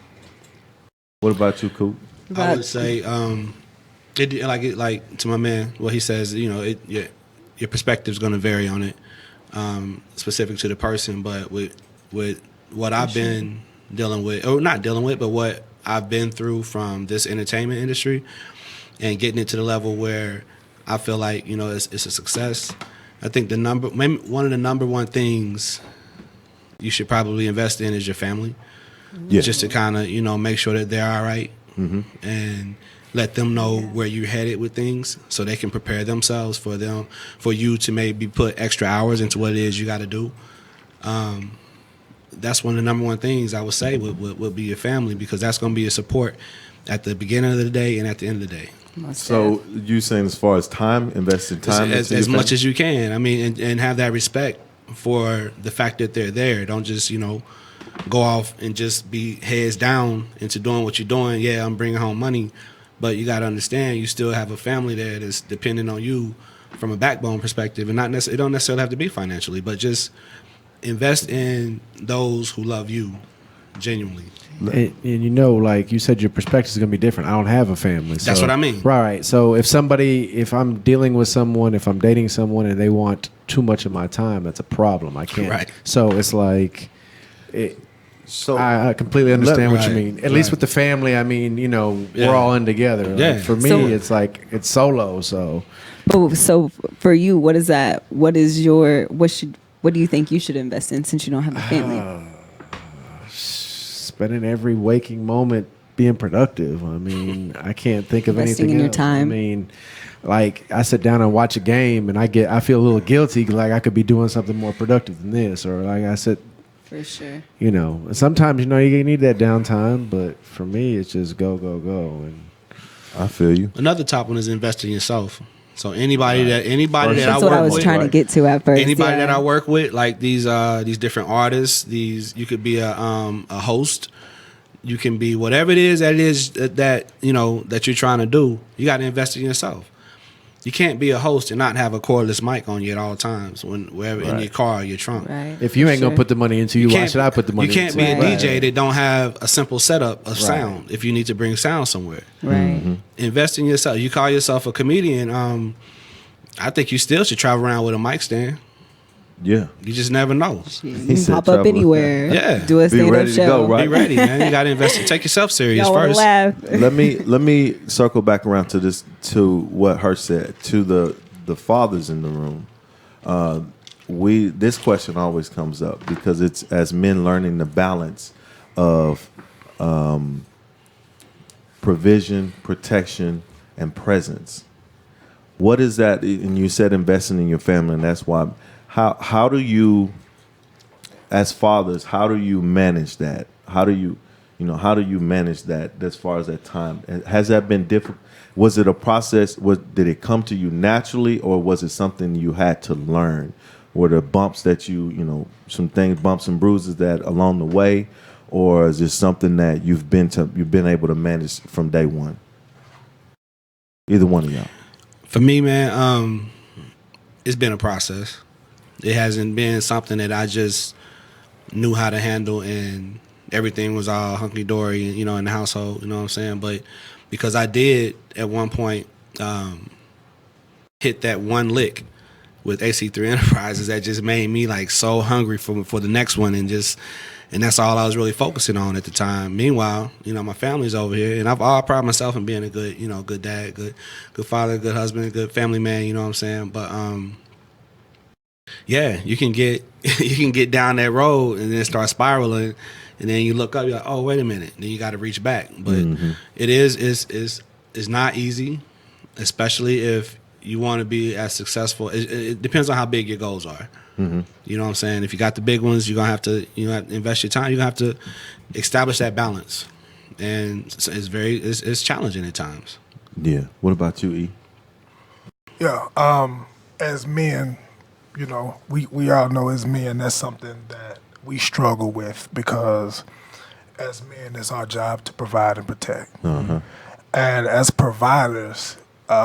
What about you, Coop? I would say, like to my man, what he says, you know, your perspective is going to vary on it, specific to the person. But with what I've been dealing with, or not dealing with, but what I've been through from this entertainment industry, and getting it to the level where I feel like, you know, it's a success. I think one of the number one things you should probably invest in is your family. Yeah. Just to kind of, you know, make sure that they're all right and let them know where you're headed with things so they can prepare themselves for you to maybe put extra hours into what it is you got to do. That's one of the number one things I would say would be your family, because that's going to be your support at the beginning of the day and at the end of the day. So you saying as far as time, invested time as much as you can. I mean, and have that respect for the fact that they're there. Don't just, you know, go off and just be heads down into doing what you're doing. Yeah, I'm bringing home money, but you got to understand you still have a family there that's depending on you from a backbone perspective, and it don't necessarily have to be financially, but just invest in those who love you genuinely. And you know, like you said, your perspective is going to be different. I don't have a family. That's what I mean. Right. So if I'm dealing with someone, if I'm dating someone and they want too much of my time, that's a problem. I can't. Right. So it's like, So I completely understand what you Right. mean. At least with the family, I mean, you know, Yeah. we're all in together. Like, Yeah. for me, So- it's like, it's solo. So Oh, so for you, what is that? What do you think you should invest in since you don't have a family? Spending every waking moment being productive. I mean, I can't think of Investing anything in your else. time. I mean, like I sit down and watch a game and I feel a little guilty, like I could be doing something more productive than this, or like I said, For sure. you know, sometimes you need that downtime, but for me it's just go and I feel you. Another top one is invest in yourself. So anybody that I That's work what I was with, trying to get to at first. anybody yeah. that I work with, like these different artists, you could be a host, you can be whatever it is that you're trying to do. You got to invest in yourself. You can't be a host and not have a cordless mic on you at all times wherever in your car or your trunk. Right. if you ain't gonna put the money into you, why should I put the money You can't into be a Right. DJ that don't have a simple setup of sound if you need to bring sound somewhere. Right. Invest in yourself. You call yourself a comedian. I think you still should travel around with a mic stand. Yeah. You just never know. You can said pop up trouble. anywhere. Yeah. Do a Be stand-up ready to show. go, right? Be ready, man. You got to invest. Take yourself serious Y'all wanna first. laugh. let me circle back around to what her said to the fathers in the room. This question always comes up because it's as men learning the balance of provision, protection, and presence. What is that? And you said investing in your family, and that's why. How do you, as fathers, how do you manage that? How do you manage that as far as that time? Has that been difficult? Was it a process? Did it come to you naturally, or was it something you had to learn? Were there bumps that some things, bumps and bruises that along the way, or is it something that you've been able to manage from day one? Either one of y'all. For me, man, it's been a process. It hasn't been something that I just knew how to handle and everything was all hunky-dory, in the household, you know what I'm saying? But because I did at one point hit that one lick with AC3 Enterprises that just made me like so hungry for the next one, and that's all I was really focusing on at the time. Meanwhile, my family's over here, and I pride myself in being a good, good dad, good father, good husband, good family man, you know what I'm saying? But yeah, you can get down that road and then start spiraling, and then you look up, you're like, oh, wait a minute, then you got to reach back. But it's not easy, especially if you want to be as successful. It depends on how big your goals are. Mm-hmm. You know what I'm saying? If you got the big ones, you're gonna have to invest your time. You're gonna have to establish that balance, and it's challenging at times. Yeah. What about you, E? Yeah. As men, we all know as men that's something that we struggle with because as men, it's our job to provide and protect. Uh-huh. And as providers,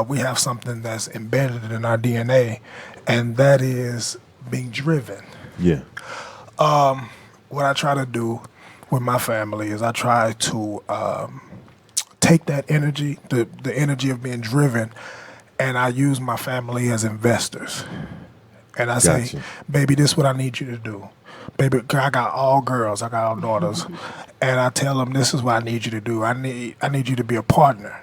we have something that's embedded in our DNA, and that is being driven. Yeah. What I try to do with my family is I try to take that energy, the energy of being driven, and I use my family as investors. And I say, Gotcha. baby, this is what I need you to do. Baby, I got all girls, I got all daughters, and I tell them this is what I need you to do. I need you to be a partner.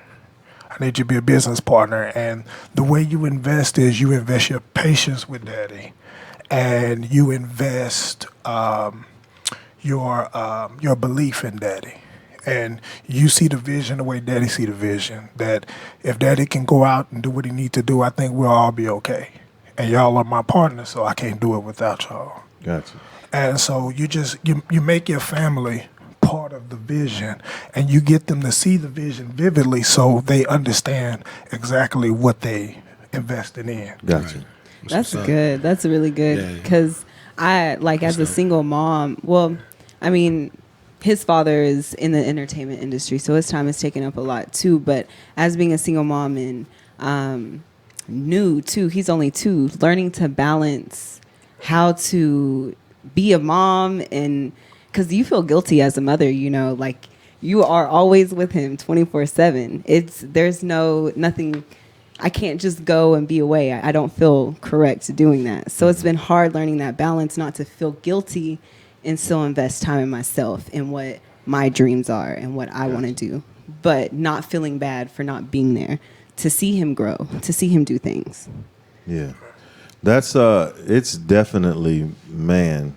I need you to be a business partner. And the way you invest is you invest your patience with daddy, and you invest your belief in daddy. And you see the vision the way daddy see the vision, that if daddy can go out and do what he need to do, I think we'll all be okay. And y'all are my partners, so I can't do it without y'all. Gotcha. And so you make your family part of the vision, and you get them to see the vision vividly so they understand exactly what they invested in. Gotcha. Right. That's good. That's really good. Because I, like, as a single mom, well, I mean, his father is in the entertainment industry, so his time is taken up a lot too. But as being a single mom and new too, he's only 2, learning to balance how to be a mom, and because you feel guilty as a mother, like you are always with him 24/7. There's nothing. I can't just go and be away. I don't feel correct doing that. So it's been hard learning that balance, not to feel guilty and still invest time in myself and what my dreams are and what I want to do, but not feeling bad for not being there to see him grow, to see him do things. Yeah. That's it's definitely, man.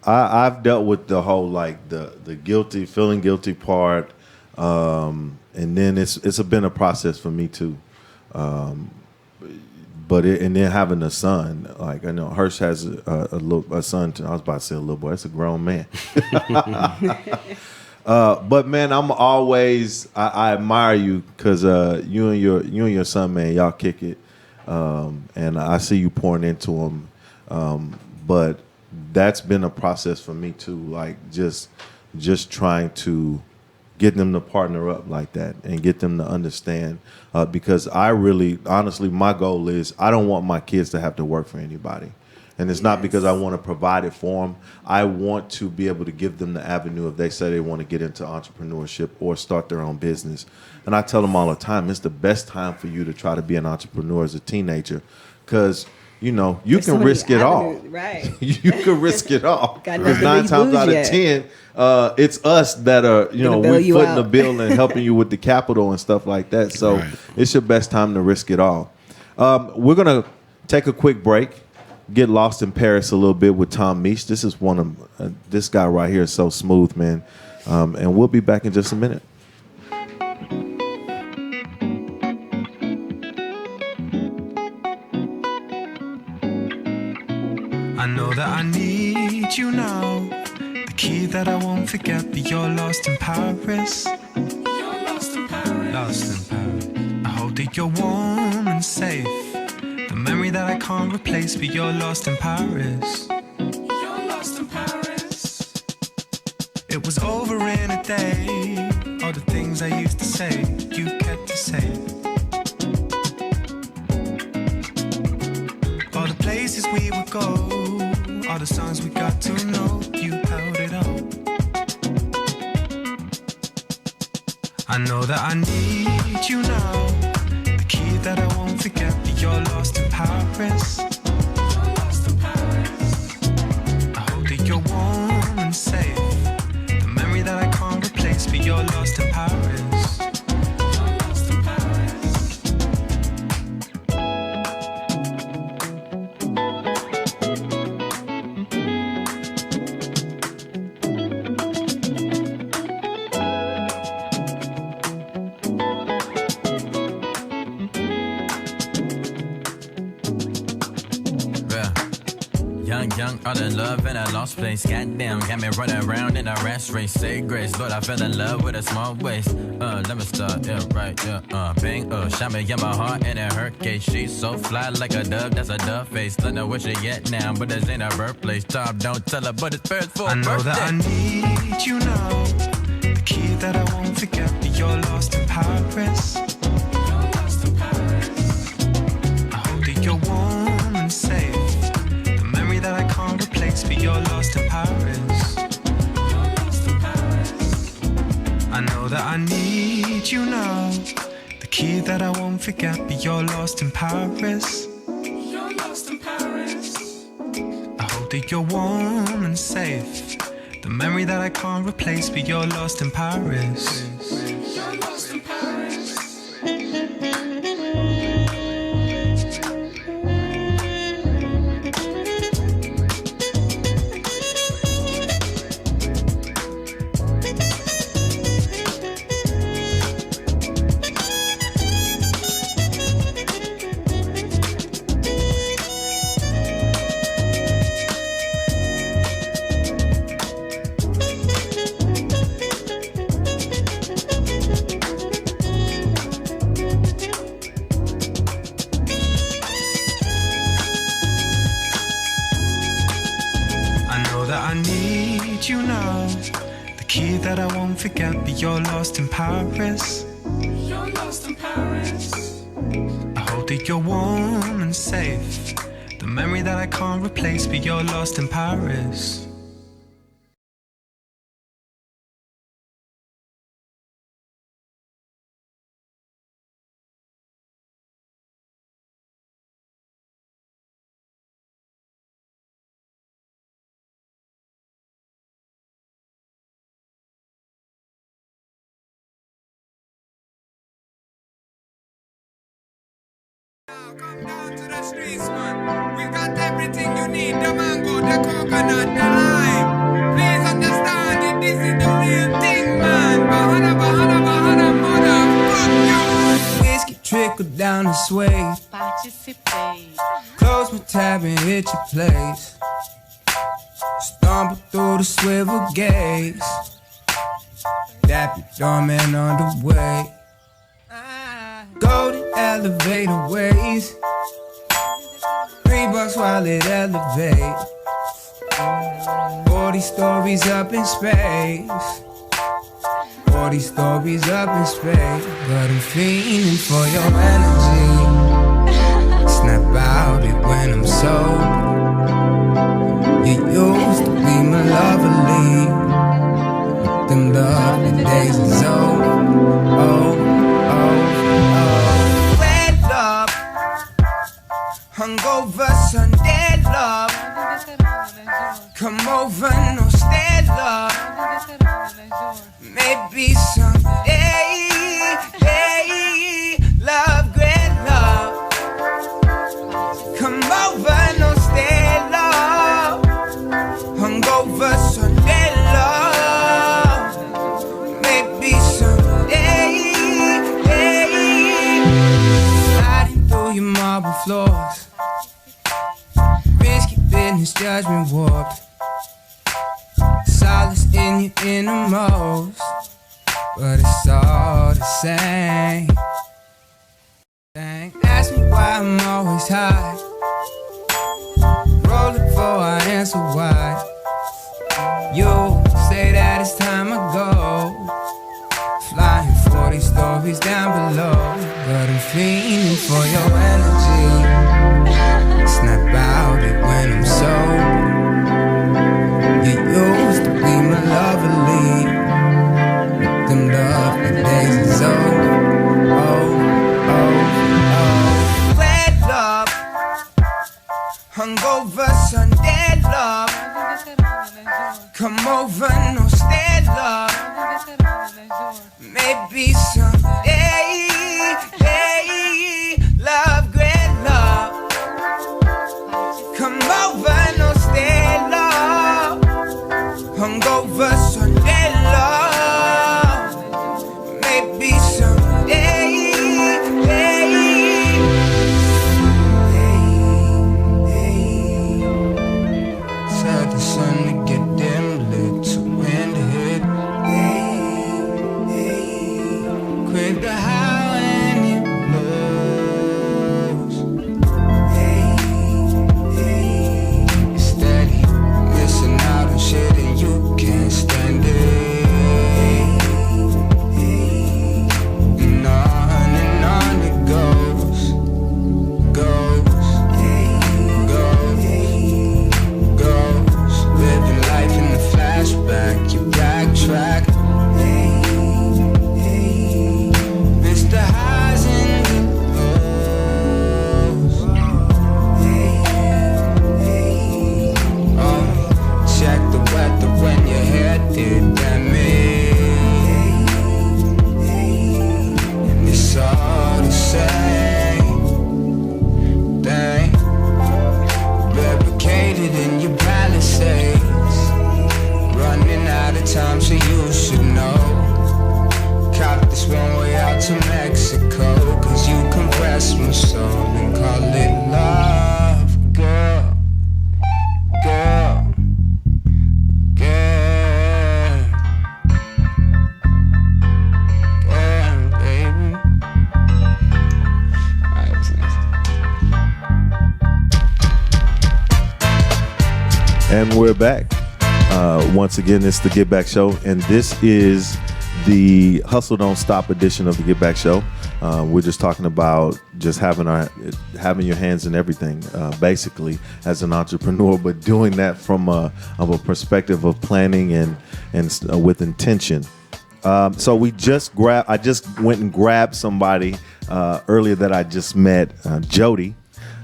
I've dealt with the whole like the guilty, feeling guilty part, and then it's been a process for me too. But and then having a son, like I know Hirsch has a son. I was about to say a little boy. That's a grown man. But man, I admire you because you and your son, man, y'all kick it, and I see you pouring into him. But that's been a process for me too, like just trying to get them to partner up like that and get them to understand. Because I really, honestly, my goal is I don't want my kids to have to work for anybody. And it's not because I want to provide it for them. I want to be able to give them the avenue if they say they want to get into entrepreneurship or start their own business. And I tell them all the time, it's the best time for you to try to be an entrepreneur as a teenager because, you know, you can risk it all. Right. You can risk it all. Got Because nothing 9 to times lose out of yet. 10, it's us that are, you know, bail we're you footing the out. bill and helping you with the capital and stuff like that. So Right. it's your best time to risk it all. We're going to take a quick break, get lost in Paris a little bit with Tom Meach. This is one of this guy right here is so smooth, man. And we'll be back in just a minute. I know that I need you now. The key that I won't forget, but you're lost in Paris. You're lost in Paris. Lost in Paris. I hope that you're warm and safe. The memory that I can't replace, but you're lost in Paris. You're lost in Paris. It was over in a day. All the things I used to say, you kept to say. All the places we would go, all the songs we got to know, you held it all. I know that I need you now. The key that I won't forget, but you're lost in Paris. You're lost in Paris. I hope that you're warm and safe. The memory that I can't replace, but you're lost in Paris. You're lost in Paris. Young, all in love in a lost place. Goddamn, got me running around in a rat race. Say grace, but I fell in love with a small waist. Let me start, yeah, right, yeah, bang, shot me in my heart and it hurt case. She's so fly like a dove, that's a dove face. Don't know where she at now, but this ain't her birthplace. Tom, don't tell her, but it's first for I know birthday. that I need you now. The key that I won't forget, but you're lost in Paris. You're lost in Paris. I hope that you're warm and safe. The memory that I can't replace, but you're lost in Paris. You're lost in Paris. I know that I need you now. The key that I won't forget, but you're lost in Paris. You're lost in Paris. I hope that you're warm and safe. The memory that I can't replace, but you're lost in Paris. You're lost in Paris. I know that I need you now. The key that I won't forget, but you're lost in Paris. You're lost in Paris. I hope that you're warm and safe. The memory that I can't replace, but you're lost in Paris. the streets, man. We got everything you need. The mango, the coconut, the lime. Please understand it. This is the real thing, man. Bahana, bahana, bahana, mother. Fuck you. Whiskey trickle down the sway. Close my tab and hit your place. Stumble through the swivel gates. Dap your doorman on the way. Golden elevator ways. $3 while it elevates. 40 stories up in space. 40 stories up in space. But I'm fiending for your energy. Snap out it when I'm sober. You used to be my lovely. Them lovely days is over. Oh, oh, oh. Red love, hungover Sunday love. Come over, no stay love. Maybe someday, hey, love, great love. Come over, no stay love. Hungover Sunday love. Maybe someday, hey. Sliding through your marble floors. Risky business, judgment warped. Solace in your innermost. But it's all the same. Dang, ask me why I'm always high. Roll it before I answer why. You say that it's time I go. Flying 40 stories down below. But I'm fiending for your energy. Snap out it when I'm sober. You used to be my lovely. Them lovely days is over. Oh, oh, oh. Red love, hungover Sunday love. Come over, no stay love. Maybe someday, hey, love, great love. Come over, no stay love. Hungover Sunday love. Maybe someday, hey, hey, hey. Said the sun to get dim lit to wind hit. Hey, hey. Quick to howl and it blows. Hey, hey. Steady, missing out on shit and you can't stand it. And on it goes, goes, goes. Living life in the flashback, you backtrack. Miss the highs and the lows. Oh, check the weather when your head did damage. And it's all the same thing. Barricaded in your palisades. Running out of time, so you should know. Cop this one way out to Mexico. Cause you compress my soul and call it love, girl. Girl, girl, girl, baby. Alright, what's next? And we're back. Once again, it's the Get Back Show, and this is the Hustle Don't Stop edition of the Get Back Show. We're just talking about just having your hands in everything, basically, as an entrepreneur, but doing that from a perspective of planning and with intention. So I just went and grabbed somebody earlier that I just met, Jody.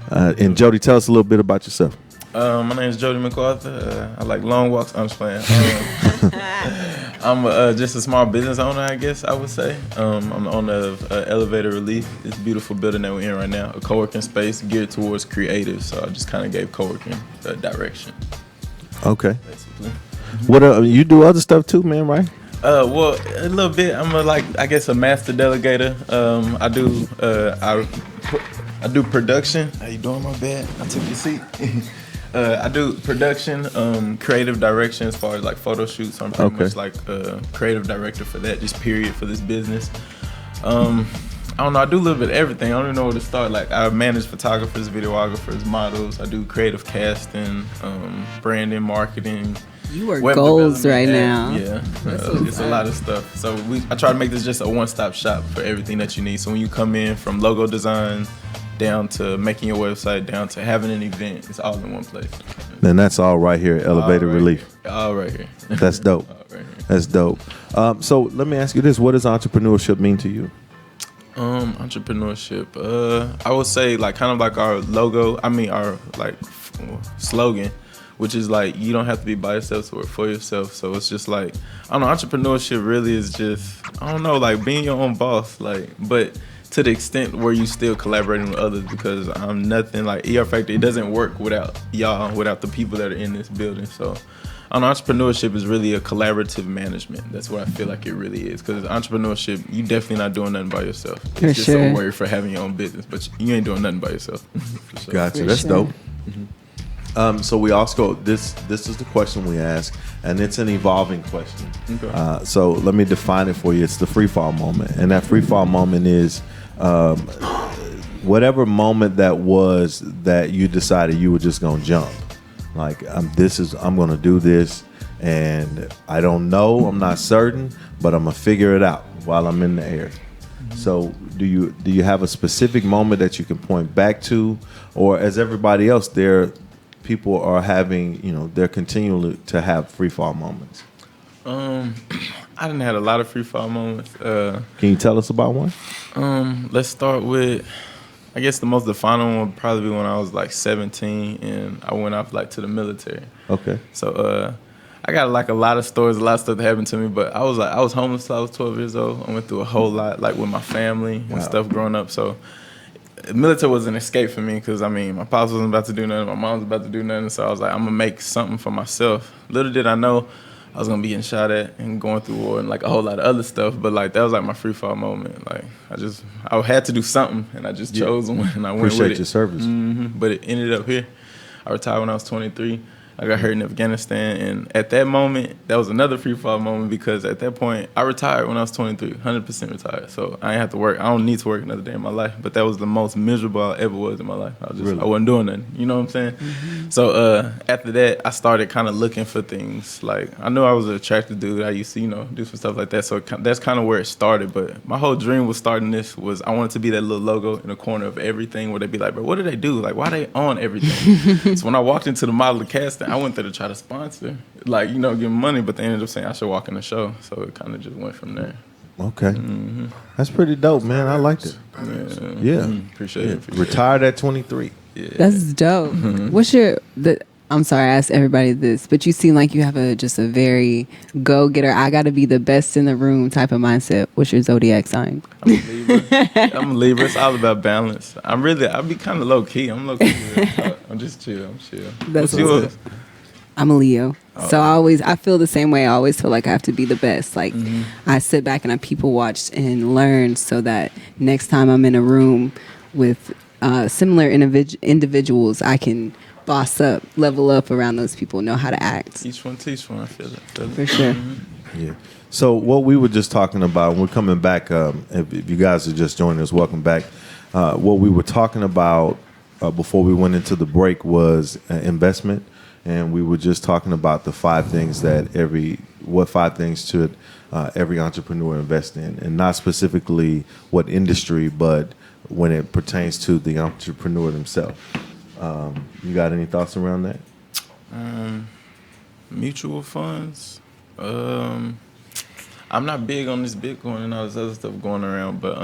And Jody, tell us a little bit about yourself. My name is Jody MacArthur. I like long walks. I'm just playing. I'm just a small business owner, I guess I would say. I'm the owner of Elevator Relief. It's a beautiful building that we're in right now, a co-working space geared towards creatives. So I just kind of gave co-working a direction. Okay. Basically. What you do other stuff too, man, right? Well, a little bit. I'm I guess a master delegator. I do production. How you doing, my bad? I took your seat. I do production, creative direction as far as like photo shoots. I'm pretty much like a creative director for that, just period for this business. I don't know. I do a little bit of everything. I don't even know where to start. Like I manage photographers, videographers, models. I do creative casting, branding, marketing. You are goals right now. Yeah, it's a lot of stuff. So I try to make this just a one-stop shop for everything that you need. So when you come in, from logo design down to making your website, down to having an event, it's all in one place. And that's all right here, Elevator Relief. All right here. That's dope. That's dope. So let me ask you this: what does entrepreneurship mean to you? Entrepreneurship. I would say like kind of like our logo. I mean our like slogan, which is like you don't have to be by yourself to work for yourself. So it's just like I don't know. Entrepreneurship really is just I don't know like being your own boss. Like but to the extent where you still collaborating with others because I'm nothing like ER Factory. It doesn't work without y'all, without the people that are in this building. So. Entrepreneurship is really a collaborative management. That's what I feel like it really is. Because entrepreneurship, you definitely not doing nothing by yourself. It's just a word for having your own business, but you ain't doing nothing by yourself. Sure. Gotcha. That's dope. Mm-hmm. So we also this is the question we ask, and it's an evolving question. Okay. So let me define it for you. It's the free fall moment, and that free fall moment is whatever moment that was that you decided you were just gonna jump. Like I'm gonna do this, and I don't know, I'm not certain, but I'm gonna figure it out while I'm in the air. Mm-hmm. So do you have a specific moment that you can point back to, or as everybody else, people are having, they're continuing to have free fall moments? I didn't have a lot of free fall moments. Can you tell us about one? Let's start with. I guess the most defining one would probably be when I was like 17 and I went off like to the military. Okay. So I got like a lot of stories, a lot of stuff that happened to me, but I was homeless till I was 12 years old. I went through a whole lot like with my family and stuff growing up. So the military was an escape for me because I mean my pops wasn't about to do nothing, my mom was about to do nothing. So I was like, I'm gonna make something for myself. Little did I know I was gonna be getting shot at and going through war and like a whole lot of other stuff, but like that was like my free fall moment. Like I had to do something, and I just chose one, and I went with it. Appreciate your service. Mm-hmm. But it ended up here. I retired when I was 23. I got hurt in Afghanistan, and at that moment, that was another free fall moment because at that point, I retired when I was 23, 100% retired. So I ain't have to work. I don't need to work another day in my life. But that was the most miserable I ever was in my life. I wasn't doing nothing. You know what I'm saying? Mm-hmm. So after that, I started kind of looking for things. Like I knew I was an attractive dude. I used to, do some stuff like that. So that's kind of where it started. But my whole dream was starting this was I wanted to be that little logo in the corner of everything where they'd be like, bro, what do they do? Like, why they on everything? So when I walked into the model casting, I went there to try to sponsor, like, give them money, but they ended up saying I should walk in the show. So it kind of just went from there. Okay. Mm-hmm. That's pretty dope, man. I liked it. Yeah. Appreciate it. Retired at 23. Yeah. That's dope. Mm-hmm. I'm sorry, I asked everybody this, but you seem like you have just a very go-getter, I got to be the best in the room type of mindset. What's your zodiac sign? I'm a Libra. I'm a Libra. It's all about balance. I'll be kind of low-key. I'm low-key. I'm just chill. I'm chill. What's yours? I'm a Leo. Oh. So I feel the same way. I always feel like I have to be the best. Like I sit back and I people watch and learn so that next time I'm in a room with similar individuals, I can boss up, level up around those people, know how to act. Each one teach one. I feel it. For sure. Mm-hmm. Yeah. So what we were just talking about, we're coming back. If you guys are just joining us, welcome back. What we were talking about before we went into the break was investment, and we were just talking about the 5 things what 5 things should every entrepreneur invest in, and not specifically what industry, but when it pertains to the entrepreneur themselves. You got any thoughts around that? Mutual funds. I'm not big on this Bitcoin and all this other stuff going around, but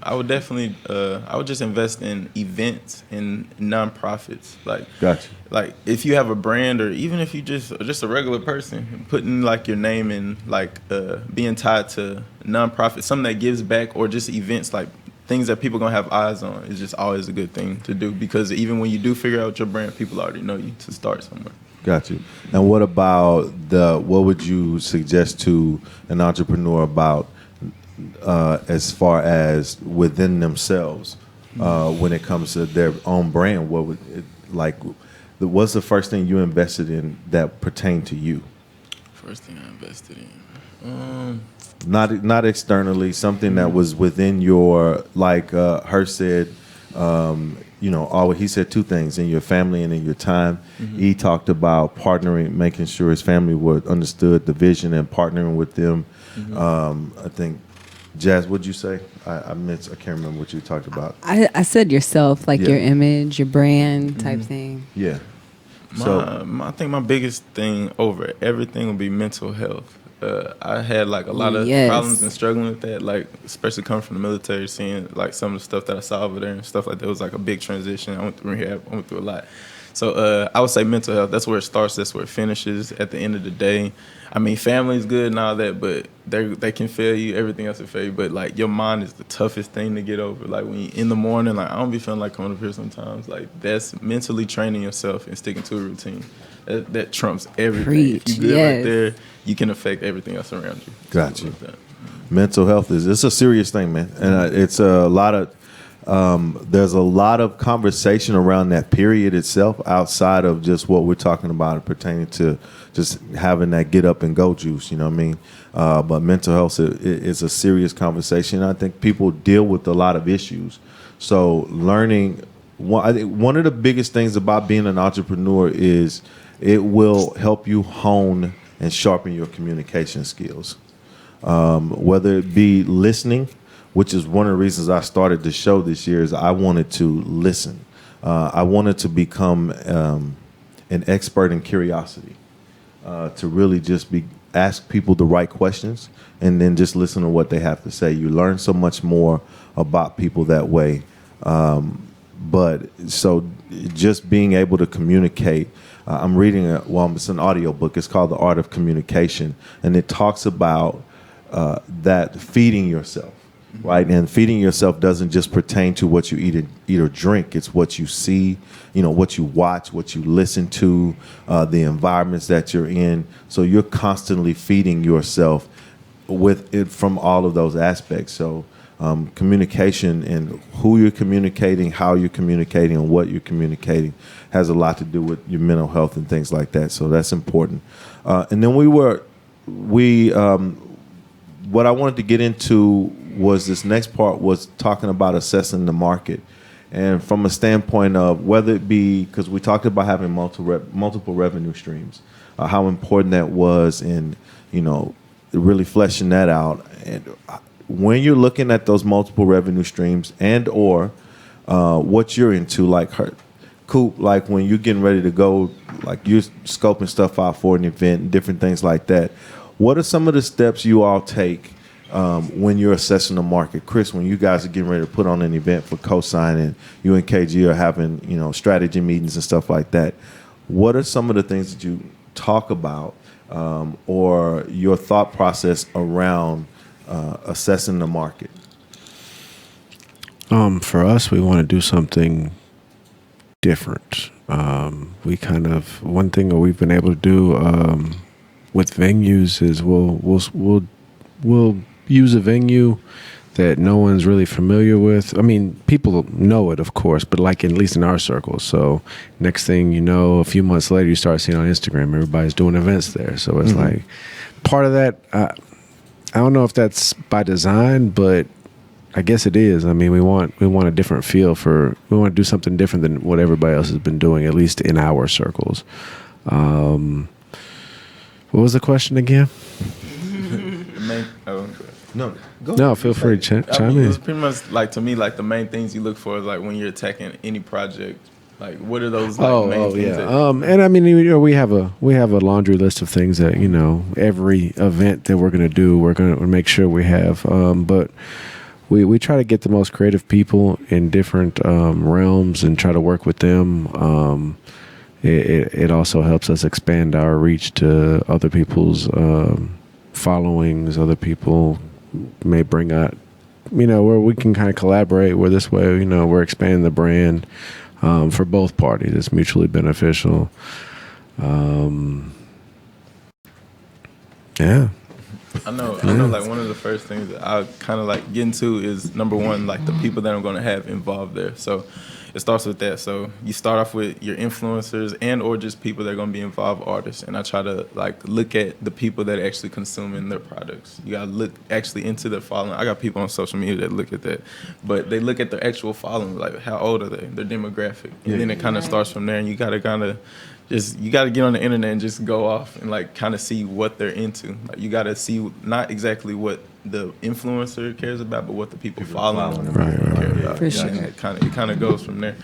I would definitely I would just invest in events and nonprofits. Gotcha. Like if you have a brand, or even if you just a regular person, putting like your name in, like being tied to nonprofit, something that gives back, or just events, like things that people gonna have eyes on, is just always a good thing to do, because even when you do figure out your brand, people already know you to start somewhere. Got you. And what about what would you suggest to an entrepreneur about as far as within themselves when it comes to their own brand? What would it, like? What's the first thing you invested in that pertained to you? First thing I invested in, not externally, something that was within your, like her said. He said two things: in your family and in your time. Mm-hmm. He talked about partnering, making sure his family understood the vision and partnering with them. Mm-hmm. I think, Jazz, what'd you say? I can't remember what you talked about. I said yourself, like Yeah. your image, your brand type thing. Yeah. I think my biggest thing over everything would be mental health. I had like a lot of Yes. problems and struggling with that, like especially coming from the military, seeing like some of the stuff that I saw over there and stuff like that. It was like a big transition. I went through rehab. I went through a lot. So I would say mental health. That's where it starts. That's where it finishes. At the end of the day, I mean, family's good and all that, but they can fail you. Everything else will fail you. But like your mind is the toughest thing to get over. Like when you in the morning, like I don't be feeling like coming up here sometimes. Like that's mentally training yourself and sticking to a routine. That trumps everything. Preach, If you good yes. right there, you can affect everything else around you. Got you. Like that. Mental health it's a serious thing, man, and it's a lot of. There's a lot of conversation around that period itself, outside of just what we're talking about pertaining to just having that get up and go juice. You know what I mean? But mental health is a serious conversation. I think people deal with a lot of issues. So learning, I think one of the biggest things about being an entrepreneur is it will help you hone and sharpen your communication skills. Whether it be listening, which is one of the reasons I started the show this year, is I wanted to listen. I wanted to become an expert in curiosity, to really just ask people the right questions and then just listen to what they have to say. You learn so much more about people that way. But so just being able to communicate. I'm reading it's an audio book. It's called The Art of Communication, and it talks about that feeding yourself. Right, and feeding yourself doesn't just pertain to what you eat or drink. It's what you see, what you watch, what you listen to, the environments that you're in. So you're constantly feeding yourself with it from all of those aspects. So communication and who you're communicating, how you're communicating, and what you're communicating has a lot to do with your mental health and things like that. So that's important. And then what I wanted to get into was this next part was talking about assessing the market, and from a standpoint of whether it be, because we talked about having multiple revenue streams, how important that was, and really fleshing that out. And when you're looking at those multiple revenue streams and or what you're into, like Coop, like when you're getting ready to go, like you're scoping stuff out for an event and different things like that. What are some of the steps you all take when you're assessing the market? Chris, when you guys are getting ready to put on an event for Cosign and you and KG are having, strategy meetings and stuff like that, what are some of the things that you talk about or your thought process around assessing the market? For us, we want to do something different. One thing that we've been able to do with venues is we'll use a venue that no one's really familiar with. I mean, people know it, of course, but like at least in our circles. So next thing you know, a few months later, you start seeing on Instagram, everybody's doing events there. So it's like part of that. I don't know if that's by design, but I guess it is. I mean, we want a different feel we want to do something different than what everybody else has been doing, at least in our circles. What was the question again? No, feel free to chime in. It was pretty much like, to me, like the main things you look for is like when you're attacking any project, Like, what are those main things? And I mean, we have a laundry list of things that every event that we're going to do, we're going to make sure we have. But we try to get the most creative people in different realms and try to work with them. It also helps us expand our reach to other people's followings. Other people may bring out, where we can kind of collaborate. Where this way, we're expanding the brand. For both parties, it's mutually beneficial. Yeah. I know. Like, one of the first things that I kind of like get into is, number one, like the people that I'm going to have involved there. So it starts with that. So you start off with your influencers and or just people that are going to be involved, artists. And I try to like look at the people that are actually consuming their products. You got to look actually into their following. I got people on social media that look at that, but they look at their actual following, like how old are they, their demographic, and then it kind of starts from there. And you got to kind of you got to get on the internet and just go off and like kind of see what they're into. Like, you got to see not exactly what the influencer cares about, but what the people following them care about. For sure. It kind of goes from there.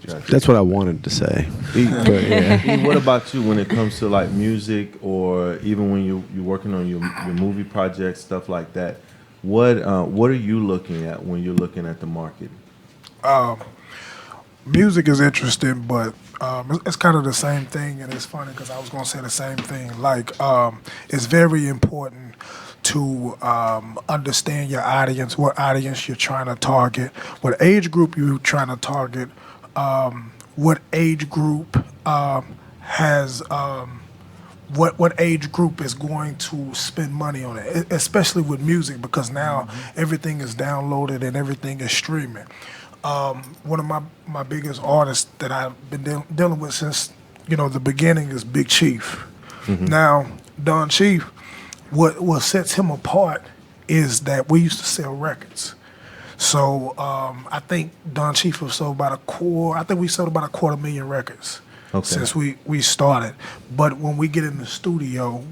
That's what I wanted to say. But, what about you when it comes to like music, or even when you're working on your movie projects, stuff like that? What are you looking at when you're looking at the market? Music is interesting, but it's kind of the same thing, and it's funny because I was going to say the same thing. Like, it's very important to understand your audience, what audience you're trying to target, what age group you're trying to target, what age group has what age group is going to spend money on it, especially with music, because now everything is downloaded and everything is streaming. One of my biggest artists that I've been dealing with since the beginning is Big Chief. Now, Don Chief, what sets him apart is that we used to sell records. So I think Don Chief have sold about we sold about 250,000 records since we started. But when we get in the studio,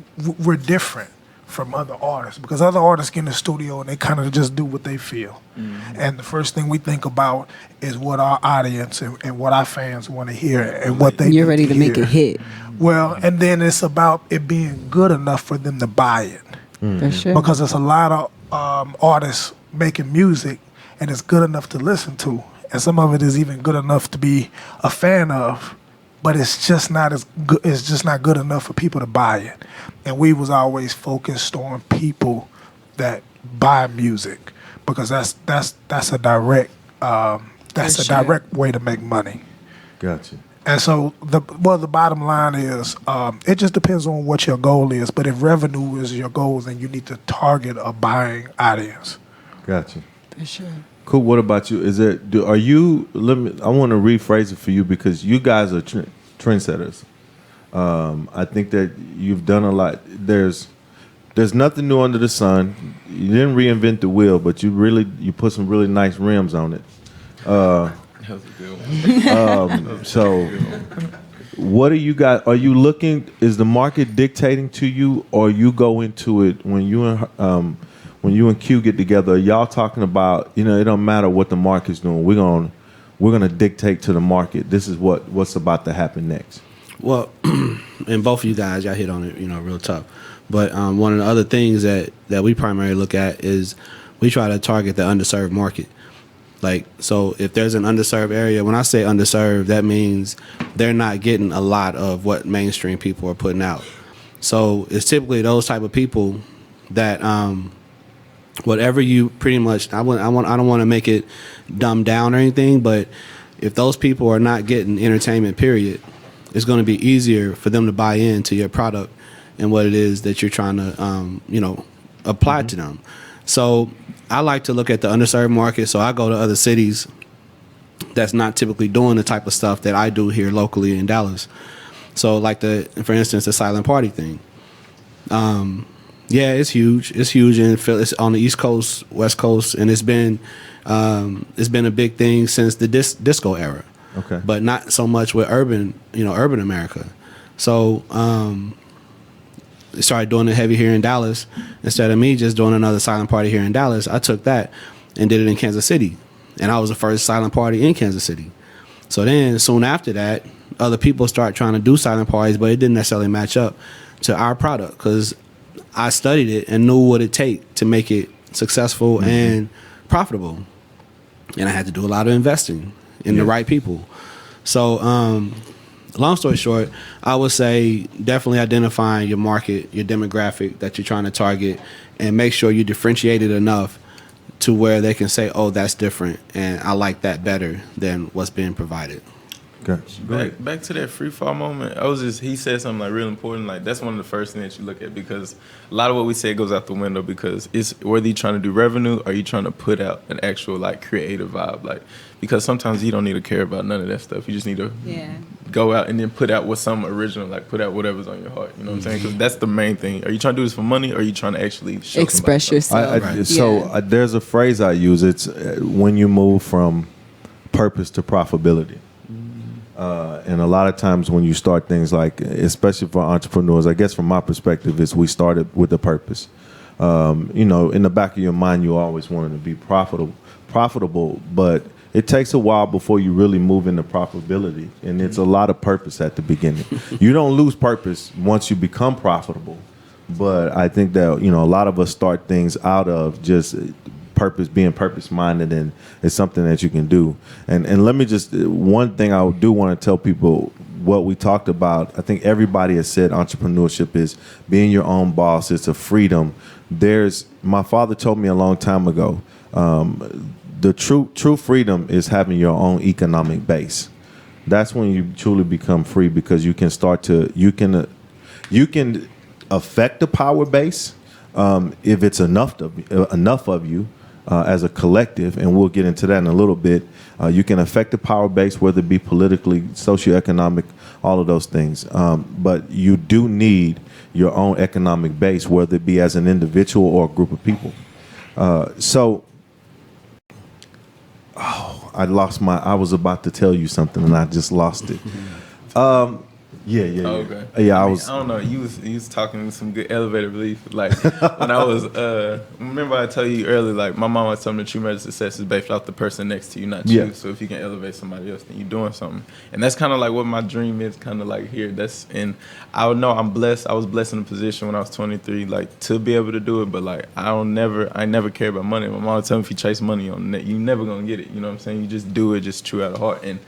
we're different from other artists, because other artists get in the studio and they kind of just do what they feel. And the first thing we think about is what our audience and what our fans want to hear and what they You're ready to make a hit. Well, and then it's about it being good enough for them to buy it. For sure. Because there's a lot of artists making music and it's good enough to listen to, and some of it is even good enough to be a fan of, but it's just not as good. It's just not good enough for people to buy it. And we was always focused on people that buy music, because that's a direct direct way to make money. Gotcha. And so the bottom line is, it just depends on what your goal is. But if revenue is your goal, then you need to target a buying audience. Gotcha. For sure. Cool. What about you? I want to rephrase it for you, because you guys are trendsetters. I think that you've done a lot. There's nothing new under the sun. You didn't reinvent the wheel, but you put some really nice rims on it. That was a good one. So what are you guys? Are you looking? Is the market dictating to you, or you go into it when you and Q get together? Are y'all talking about, it don't matter what the market's doing. We're gonna dictate to the market. This is what's about to happen next. Well, and both of you guys, y'all hit on it, real tough. But one of the other things that we primarily look at is we try to target the underserved market. Like, so if there's an underserved area, when I say underserved, that means they're not getting a lot of what mainstream people are putting out. So it's typically those type of people that whatever you pretty much, I don't want to make it dumbed down or anything, but if those people are not getting entertainment, period, it's going to be easier for them to buy into your product and what it is that you're trying to, apply to them. So I like to look at the underserved market. So I go to other cities that's not typically doing the type of stuff that I do here locally in Dallas. So like for instance, the silent party thing. Yeah, it's huge. It's huge in it's on the East Coast, West Coast, and it's been a big thing since the disco era. Okay. But not so much with urban America. So started doing it heavy here in Dallas. Instead of me just doing another silent party here in Dallas, I took that and did it in Kansas City. And I was the first silent party in Kansas City. So then soon after that, other people start trying to do silent parties, but it didn't necessarily match up to our product because I studied it and knew what it take to make it successful and profitable. And I had to do a lot of investing in the right people. So long story short, I would say definitely identifying your market, your demographic that you're trying to target, and make sure you differentiate it enough to where they can say, oh, that's different, and I like that better than what's being provided. Okay. Back to that free fall moment. He said something like real important. Like that's one of the first things that you look at because a lot of what we say goes out the window because it's whether you're trying to do revenue or you're trying to put out an actual like creative vibe. Like because sometimes you don't need to care about none of that stuff. You just need to go out and then put out what's some original. Like put out whatever's on your heart. You know what I'm saying? Because that's the main thing. Are you trying to do this for money or are you trying to actually express yourself? There's a phrase I use. It's when you move from purpose to profitability. And a lot of times when you start things like, especially for entrepreneurs, I guess from my perspective, is we started with a purpose. In the back of your mind, you always wanted to be profitable, but it takes a while before you really move into profitability. And it's a lot of purpose at the beginning. You don't lose purpose once you become profitable. But I think that, a lot of us start things out of just being purpose-minded, and it's something that you can do. And let me just, one thing I do want to tell people, what we talked about, I think everybody has said entrepreneurship is being your own boss. It's a freedom. My father told me a long time ago, the true freedom is having your own economic base. That's when you truly become free because you can you can affect the power base if it's enough of you. As a collective, and we'll get into that in a little bit, you can affect the power base, whether it be politically, socioeconomic, all of those things. But you do need your own economic base, whether it be as an individual or a group of people. I was about to tell you something and I just lost it. Yeah. Oh, okay. Yeah, I don't know. You was talking some good elevator belief. Like when I was remember I told you earlier, like my mom was telling me the true measure of success is based off the person next to you, not you. So if you can elevate somebody else, then you're doing something. And that's kind of like what my dream is, kind of like here. And I know I'm blessed. I was blessed in a position when I was 23, like to be able to do it. But like I never care about money. My mom would tell me if you chase money on the net, you never gonna get it. You know what I'm saying? You just do it, just true out of heart. And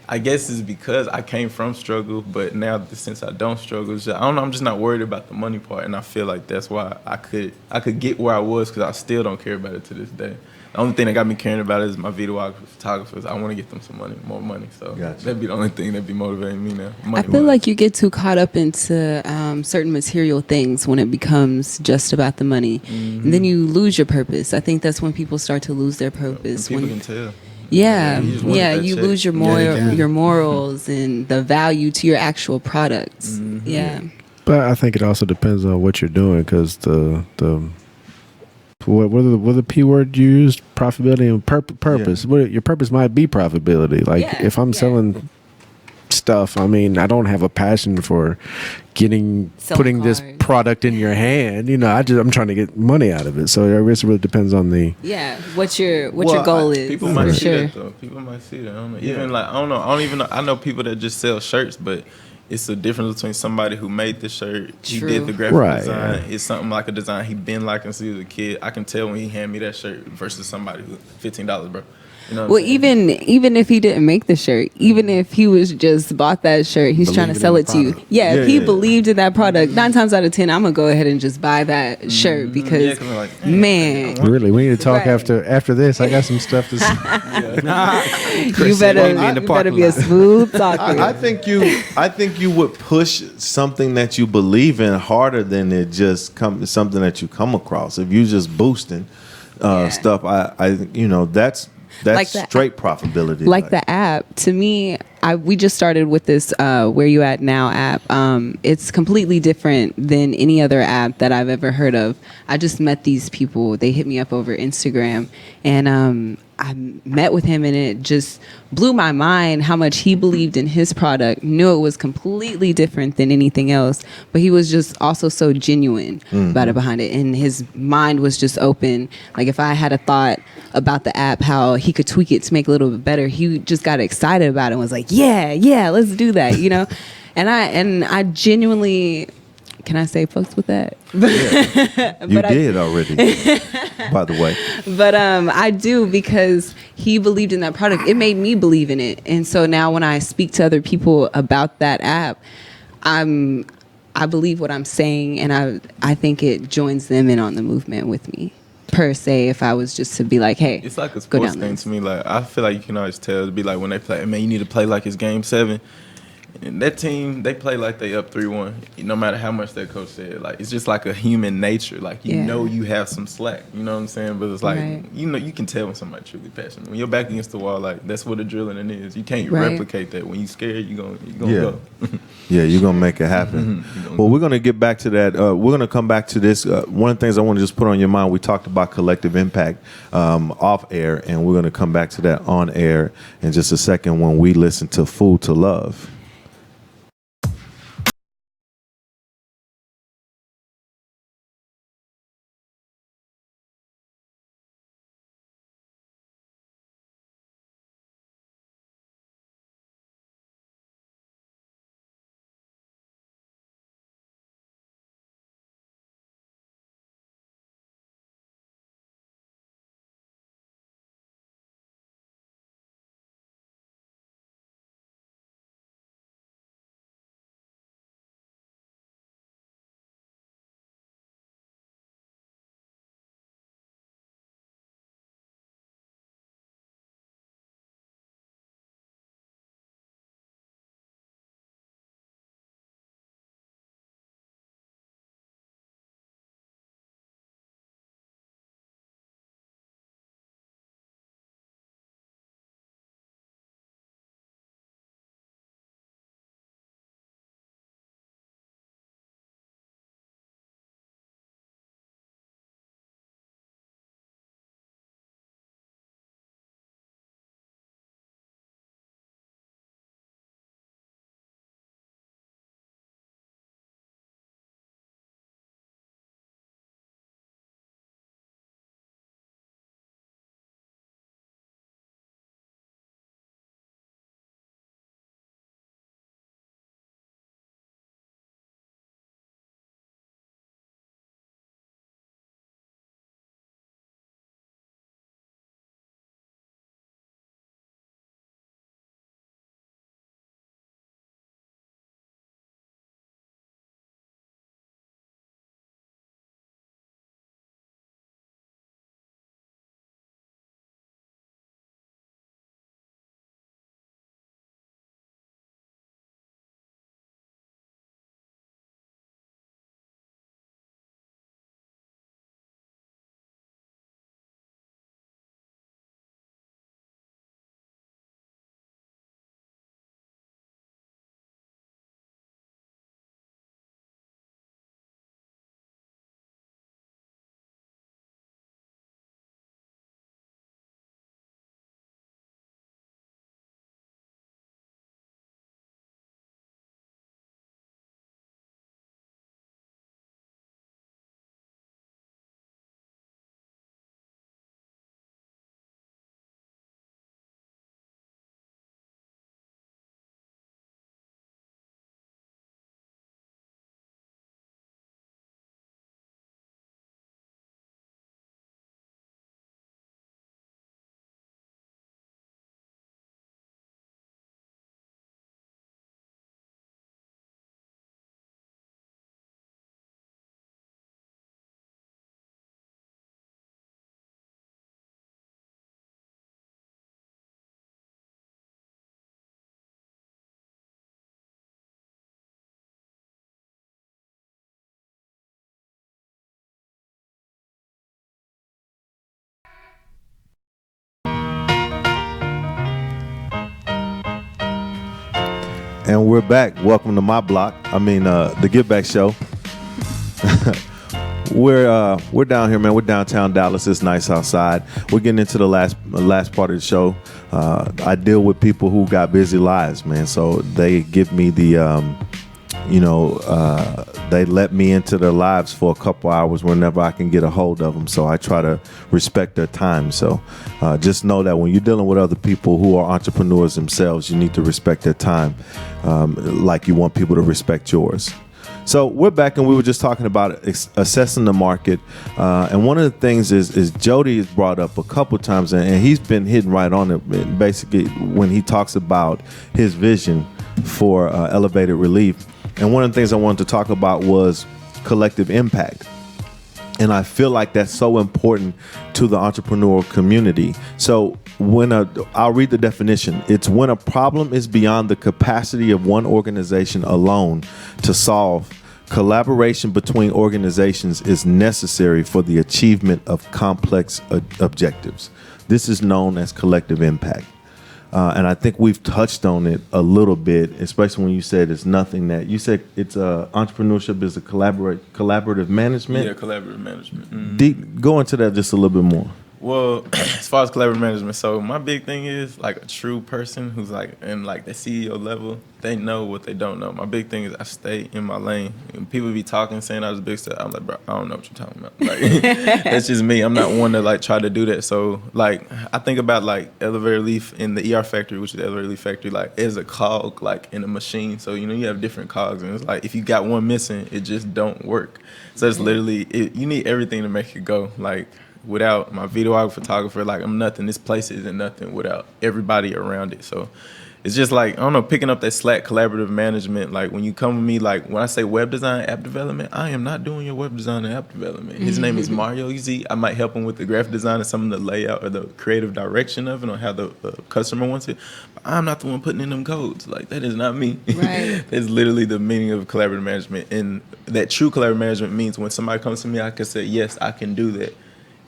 I guess it's because I came from struggle, but now since I don't struggle, I don't know. I'm just not worried about the money part, and I feel like that's why I could get where I was because I still don't care about it to this day. The only thing that got me caring about it is my videographers, photographers. I want to get them some money, more money. So that'd be the only thing that'd be motivating me now. I feel like you get too caught up into certain material things when it becomes just about the money, and then you lose your purpose. I think that's when people start to lose their purpose. People can tell. You lose your morals and the value to your actual products. But I think it also depends on what you're doing because what the P word you used, profitability and purpose. Your purpose might be profitability. Like if I'm selling stuff, I mean, I don't have a passion for putting this product in your hand. I'm trying to get money out of it. So I guess it really depends on the what your goal is. People might see that though. People might see that. I don't know. Even like I don't even know. I know people that just sell shirts, but it's a difference between somebody who made the shirt, he did the graphic design. It's something like a design he been liking since he was a kid. I can tell when he hand me that shirt versus somebody who $15, bro. Well, even if he didn't make the shirt, even if he was just bought that shirt, he's trying to sell it to you. If he believed in that product, 9 times out of 10, I'm gonna go ahead and just buy that shirt because, man, really, we need to talk after this. I got some stuff to say. You better be a smooth talker. I think you would push something that you believe in harder than it just something that you come across. If you just boosting stuff, that's like straight profitability. Like the app, to me, we just started with this Where You At Now app. It's completely different than any other app that I've ever heard of. I just met these people. They hit me up over Instagram, and I met with him, and it just blew my mind how much he believed in his product, knew it was completely different than anything else, but he was just also so genuine about it behind it, and his mind was just open. Like if I had a thought about the app, how he could tweak it to make it a little bit better, he just got excited about it and was like, yeah, let's do that, you know? And I genuinely, can I say fucks with that? Yeah. You did already, by the way. But I do, because he believed in that product. It made me believe in it. And so now when I speak to other people about that app, I believe what I'm saying, and I think it joins them in on the movement with me. Per se, if I was just to be like, hey, it's like a sports thing to me. Like I feel like you can always tell. To be like when they play, man, you need to play like it's game 7. And that team, they play like they up 3-1. No matter how much that coach said, like it's just like a human nature. Like you know you have some slack. You know what I'm saying? But it's like you know you can tell when somebody's truly passionate. When you're back against the wall, like that's what adrenaline is. You can't replicate that. When you're scared, you're gonna go. Yeah, you're gonna make it happen. Well, we're gonna get back to that. We're gonna come back to this. One of the things I want to just put on your mind. We talked about collective impact off air, and we're gonna come back to that on air in just a second when we listen to "Food to Love." And we're back. Welcome to my block. The Give Back Show. we're down here, man. We're downtown Dallas. It's nice outside. We're getting into the last part of the show. I deal with people who got busy lives, man. So they give me the they let me into their lives for a couple hours whenever I can get a hold of them. So I try to respect their time. So just know that when you're dealing with other people who are entrepreneurs themselves, you need to respect their time like you want people to respect yours. So we're back, and we were just talking about assessing the market. And one of the things is Jody has brought up a couple times, and he's been hitting right on it, basically, when he talks about his vision for elevated relief. And one of the things I wanted to talk about was collective impact. And I feel like that's so important to the entrepreneurial community. So I'll read the definition. It's when a problem is beyond the capacity of one organization alone to solve, collaboration between organizations is necessary for the achievement of complex objectives. This is known as collective impact. And I think we've touched on it a little bit, especially when you said it's nothing that you said it's entrepreneurship is a collaborative management. Yeah, collaborative management. Go into that just a little bit more. Well, as far as collaborative management, so my big thing is like a true person who's like in like the CEO level, they know what they don't know. My big thing is I stay in my lane. And people be talking, saying I was a big stuff. I'm like, bro, I don't know what you're talking about. Like, that's just me. I'm not one to like try to do that. So like, I think about like elevator leaf in the ER factory, which is the elevator leaf factory, like as a cog, like in a machine. So, you know, you have different cogs, and it's like, if you got one missing, it just don't work. So it's literally, you need everything to make it go. Like, without my videographer, photographer, like I'm nothing. This place isn't nothing without everybody around it. So it's just like, I don't know, picking up that slack, collaborative management. Like when you come with me, like when I say web design, app development, I am not doing your web design and app development. His name is Mario Easy. I might help him with the graphic design and some of the layout or the creative direction of it or how the customer wants it. But I'm not the one putting in them codes. Like that is not me. Right. That's literally the meaning of collaborative management. And that true collaborative management means when somebody comes to me, I can say, yes, I can do that.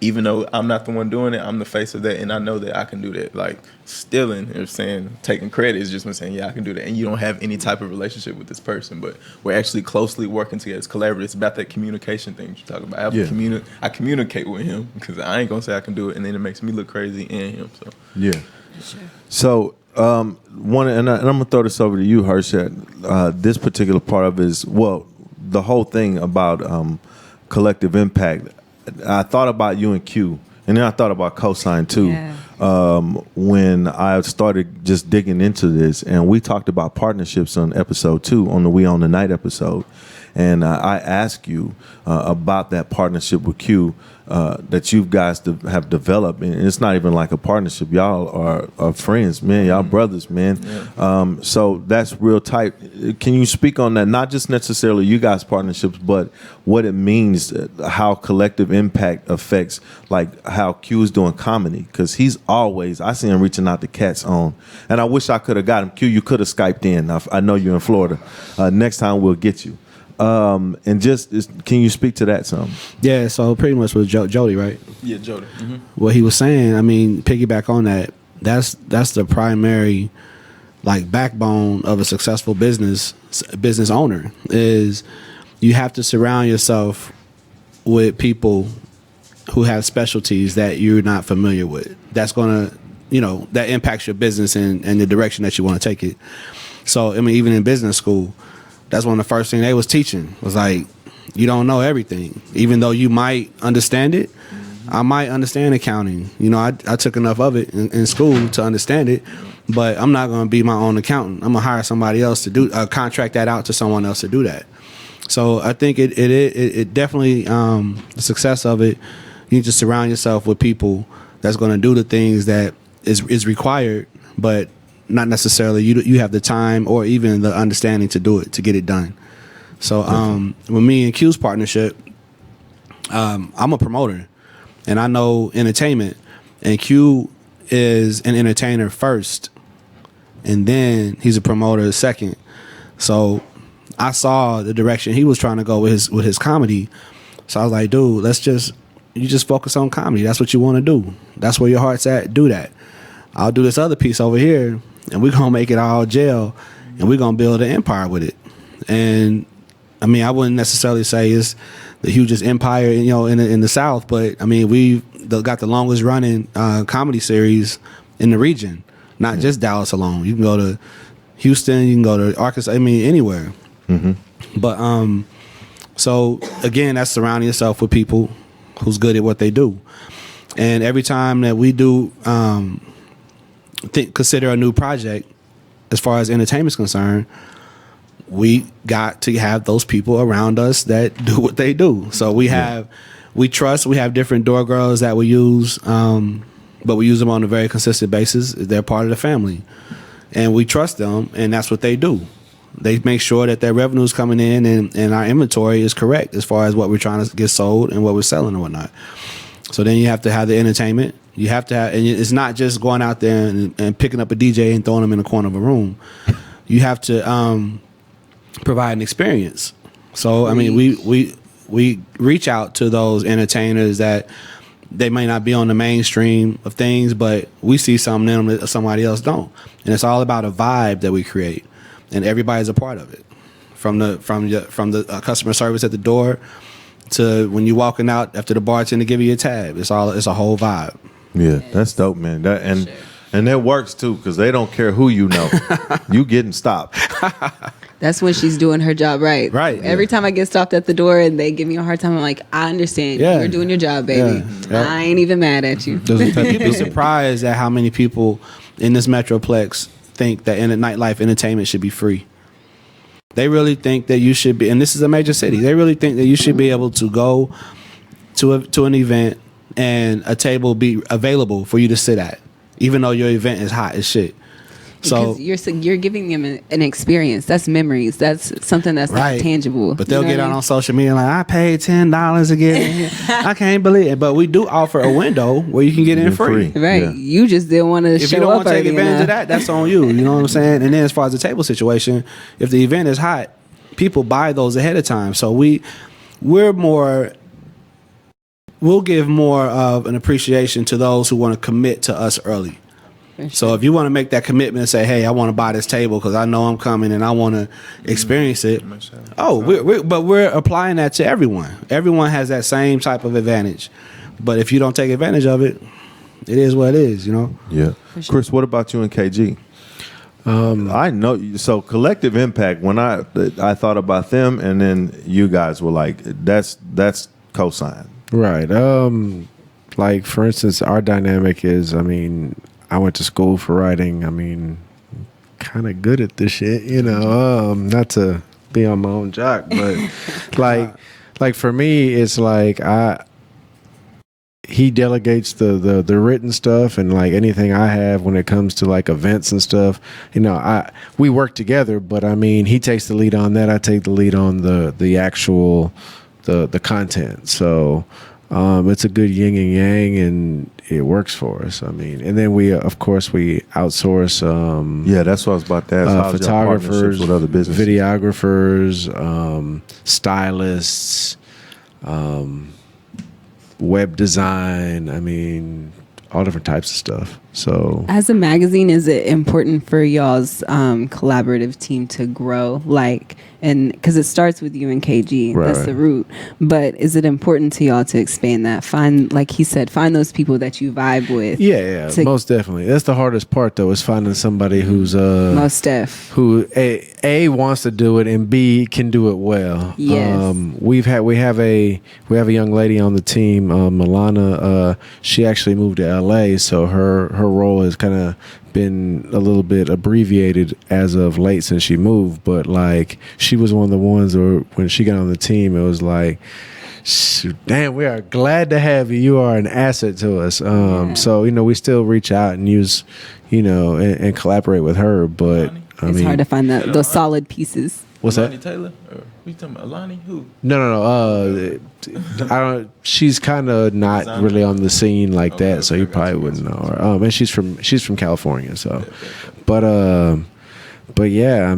Even though I'm not the one doing it, I'm the face of that, and I know that I can do that. Like, stealing, or saying, taking credit is just when saying, yeah, I can do that. And you don't have any type of relationship with this person, but we're actually closely working together. It's collaborative. It's about that communication thing you talk about. I communicate with him, because I ain't going to say I can do it, and then it makes me look crazy and him. So Yeah. Sure. So, and I'm going to throw this over to you, Harshad. This particular part of it is, well, the whole thing about collective impact. I thought about you and Q, and then I thought about Cosign too. Yeah. When I started just digging into this, and we talked about partnerships on episode 2, on the We Own the Night episode, and I asked you about that partnership with Q that you guys have developed, and it's not even like a partnership. Y'all are friends, man. Y'all brothers, man. Yeah. So that's real tight. Can you speak on that? Not just necessarily you guys' partnerships, but what it means, how collective impact affects, like how Q is doing comedy, because he's always, I see him reaching out to cats on, and I wish I could have got him. Q, you could have Skyped in. I know you're in Florida. Next time we'll get you. And can you speak to that some? Yeah, so pretty much with Jody, right? Yeah, Jody. Mm-hmm. What he was saying, I mean, piggyback on that, that's the primary like backbone of a successful business owner, is you have to surround yourself with people who have specialties that you're not familiar with. That's gonna, that impacts your business and the direction that you want to take it. So, I mean, even in business school, that's one of the first things they was teaching, was like, you don't know everything. Even though you might understand it, I might understand accounting. I took enough of it in school to understand it, but I'm not going to be my own accountant. I'm going to hire somebody else to do, contract that out to someone else to do that. So I think it definitely, the success of it, you need to surround yourself with people that's going to do the things that is required, but not necessarily you have the time or even the understanding to do it, to get it done. So with me and Q's partnership, I'm a promoter, and I know entertainment, and Q is an entertainer first, and then he's a promoter second. So I saw the direction he was trying to go with his comedy. So I was like, dude, you just focus on comedy. That's what you want to do. That's where your heart's at. Do that. I'll do this other piece over here, and we're going to make it all jail, and we're going to build an empire with it. And, I mean, I wouldn't necessarily say it's hugest empire, in the South. But I mean, we've got the longest running comedy series in the region, not just Dallas alone. You can go to Houston, you can go to Arkansas. I mean, anywhere. But so again, that's surrounding yourself with people who's good at what they do. And every time that we do consider a new project, as far as entertainment's concerned, we got to have those people around us that do what they do. So we have different door girls that we use, but we use them on a very consistent basis. They're part of the family, and we trust them, and that's what they do. They make sure that their revenue is coming in and our inventory is correct as far as what we're trying to get sold and what we're selling and whatnot. So then you have to have the entertainment. You have to have, and it's not just going out there and picking up a DJ and throwing them in the corner of a room. You have to provide an experience. So I mean, we reach out to those entertainers that they may not be on the mainstream of things, but we see something in them that somebody else don't. And it's all about a vibe that we create, and everybody's a part of it. From the customer service at the door to when you're walking out after the bartender give you a tab. It's a whole vibe. Yeah, that's dope, man. And that works too, because they don't care who you know. You getting stopped. That's when she's doing her job right. Right. Every time I get stopped at the door and they give me a hard time, I'm like, I understand. Yeah. You're doing your job, baby. Yeah. I ain't even mad at you. You'd be surprised at how many people in this metroplex think that nightlife entertainment should be free. They really think that you should be, and this is a major city, they really think that you should be able to go to an event and a table be available for you to sit at, even though your event is hot as shit. So because you're giving them an experience. That's memories. That's something that's not tangible. But they'll get out on social media like, I paid $10 to get in here. I can't believe it. But we do offer a window where you can get in free. Right. Yeah. You just didn't want to show up. If you don't want to take advantage of that, that's on you. You know what I'm saying? And then as far as the table situation, if the event is hot, people buy those ahead of time. So we'll give more of an appreciation to those who want to commit to us early. Sure. So if you want to make that commitment and say, hey, I want to buy this table because I know I'm coming and I want to experience it. But we're applying that to everyone. Everyone has that same type of advantage. But if you don't take advantage of it, it is what it is, you know? Yeah. Sure. Chris, what about you and KG? I know. So Collective Impact, when I thought about them, and then you guys were like, that's cosign. Right. Like, for instance, our dynamic is, I went to school for writing. Kind of good at this shit, not to be on my own jock, but like for me, it's like he delegates the written stuff, and like anything I have when it comes to like events and stuff, we work together, but he takes the lead on that. I take the lead on the actual the content. So it's a good yin and yang, and it works for us. And then we outsource. That's what I was about to ask. Photographers, with other businesses, videographers, stylists, web design. All different types of stuff. So, as a magazine, is it important for y'all's collaborative team to grow? Because it starts with you and KG, right, that's the root. But is it important to y'all to expand that? Like he said, find those people that you vibe with. Yeah, most definitely. That's the hardest part, though, is finding somebody who's most def, who a wants to do it and B can do it well. Yes. We have a young lady on the team, Milana. She actually moved to LA, so her role has kind of been a little bit abbreviated as of late since she moved, but like she was one of the ones where when she got on the team, it was like, damn, we are glad to have you. You are an asset to us. So we still reach out and use, and collaborate with her, but it's hard to find those solid pieces. What's Alani that? Taylor? Or we talking about Alani? Who? No. I don't. She's kind of not really on the scene like that, so you probably wouldn't know her. And she's from California, so. But yeah,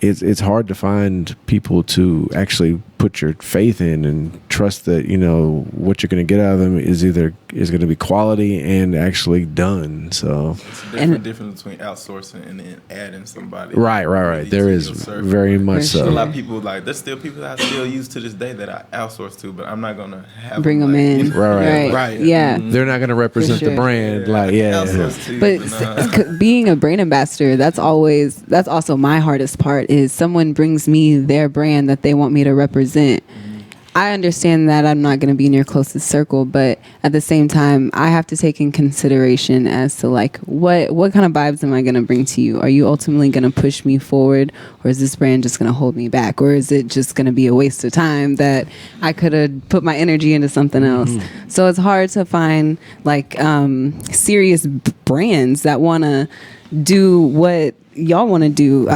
it's hard to find people to actually put your faith in and trust that, you know, what you're going to get out of them is going to be quality and actually done. So it's a difference between outsourcing and then adding somebody. Right. There is very much so. A lot of people, like, there's still people that I still use to this day that I outsource to, but I'm not going to have bring them in. You know, Right. Yeah. They're not going to represent the brand. But being a brand ambassador, that's also my hardest part is someone brings me their brand that they want me to represent. I understand that I'm not going to be in your closest circle, but at the same time, I have to take in consideration as to like what kind of vibes am I going to bring to you? Are you ultimately going to push me forward, or is this brand just going to hold me back, or is it just going to be a waste of time that I could have put my energy into something else? So it's hard to find like serious brands that want to do what y'all want to do,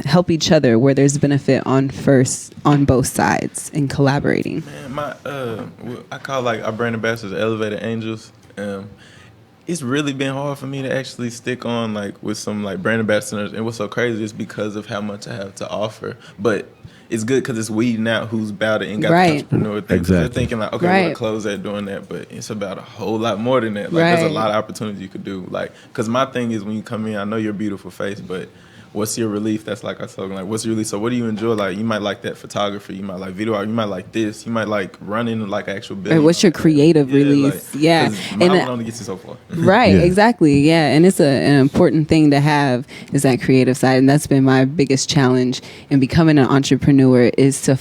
help each other where there's benefit on both sides in collaborating. Man, I call like our brand ambassadors elevated angels. It's really been hard for me to actually stick on like with some like brand ambassadors, and what's so crazy is because of how much I have to offer. But it's good because it's weeding out who's about it and got the entrepreneur thing. Exactly. They're thinking like, okay, we'll close at doing that, but it's about a whole lot more than that. Like there's a lot of opportunities you could do. Like, because my thing is when you come in, I know your beautiful face, but what's your relief? That's like I was talking like, what's your relief? So what do you enjoy? Like you might like that photography, you might like video art, you might like this, you might like running like actual business. Or what's your creative release? Like, and I only get you so far. Right, exactly. Yeah, and it's an important thing to have is that creative side, and that's been my biggest challenge in becoming an entrepreneur is to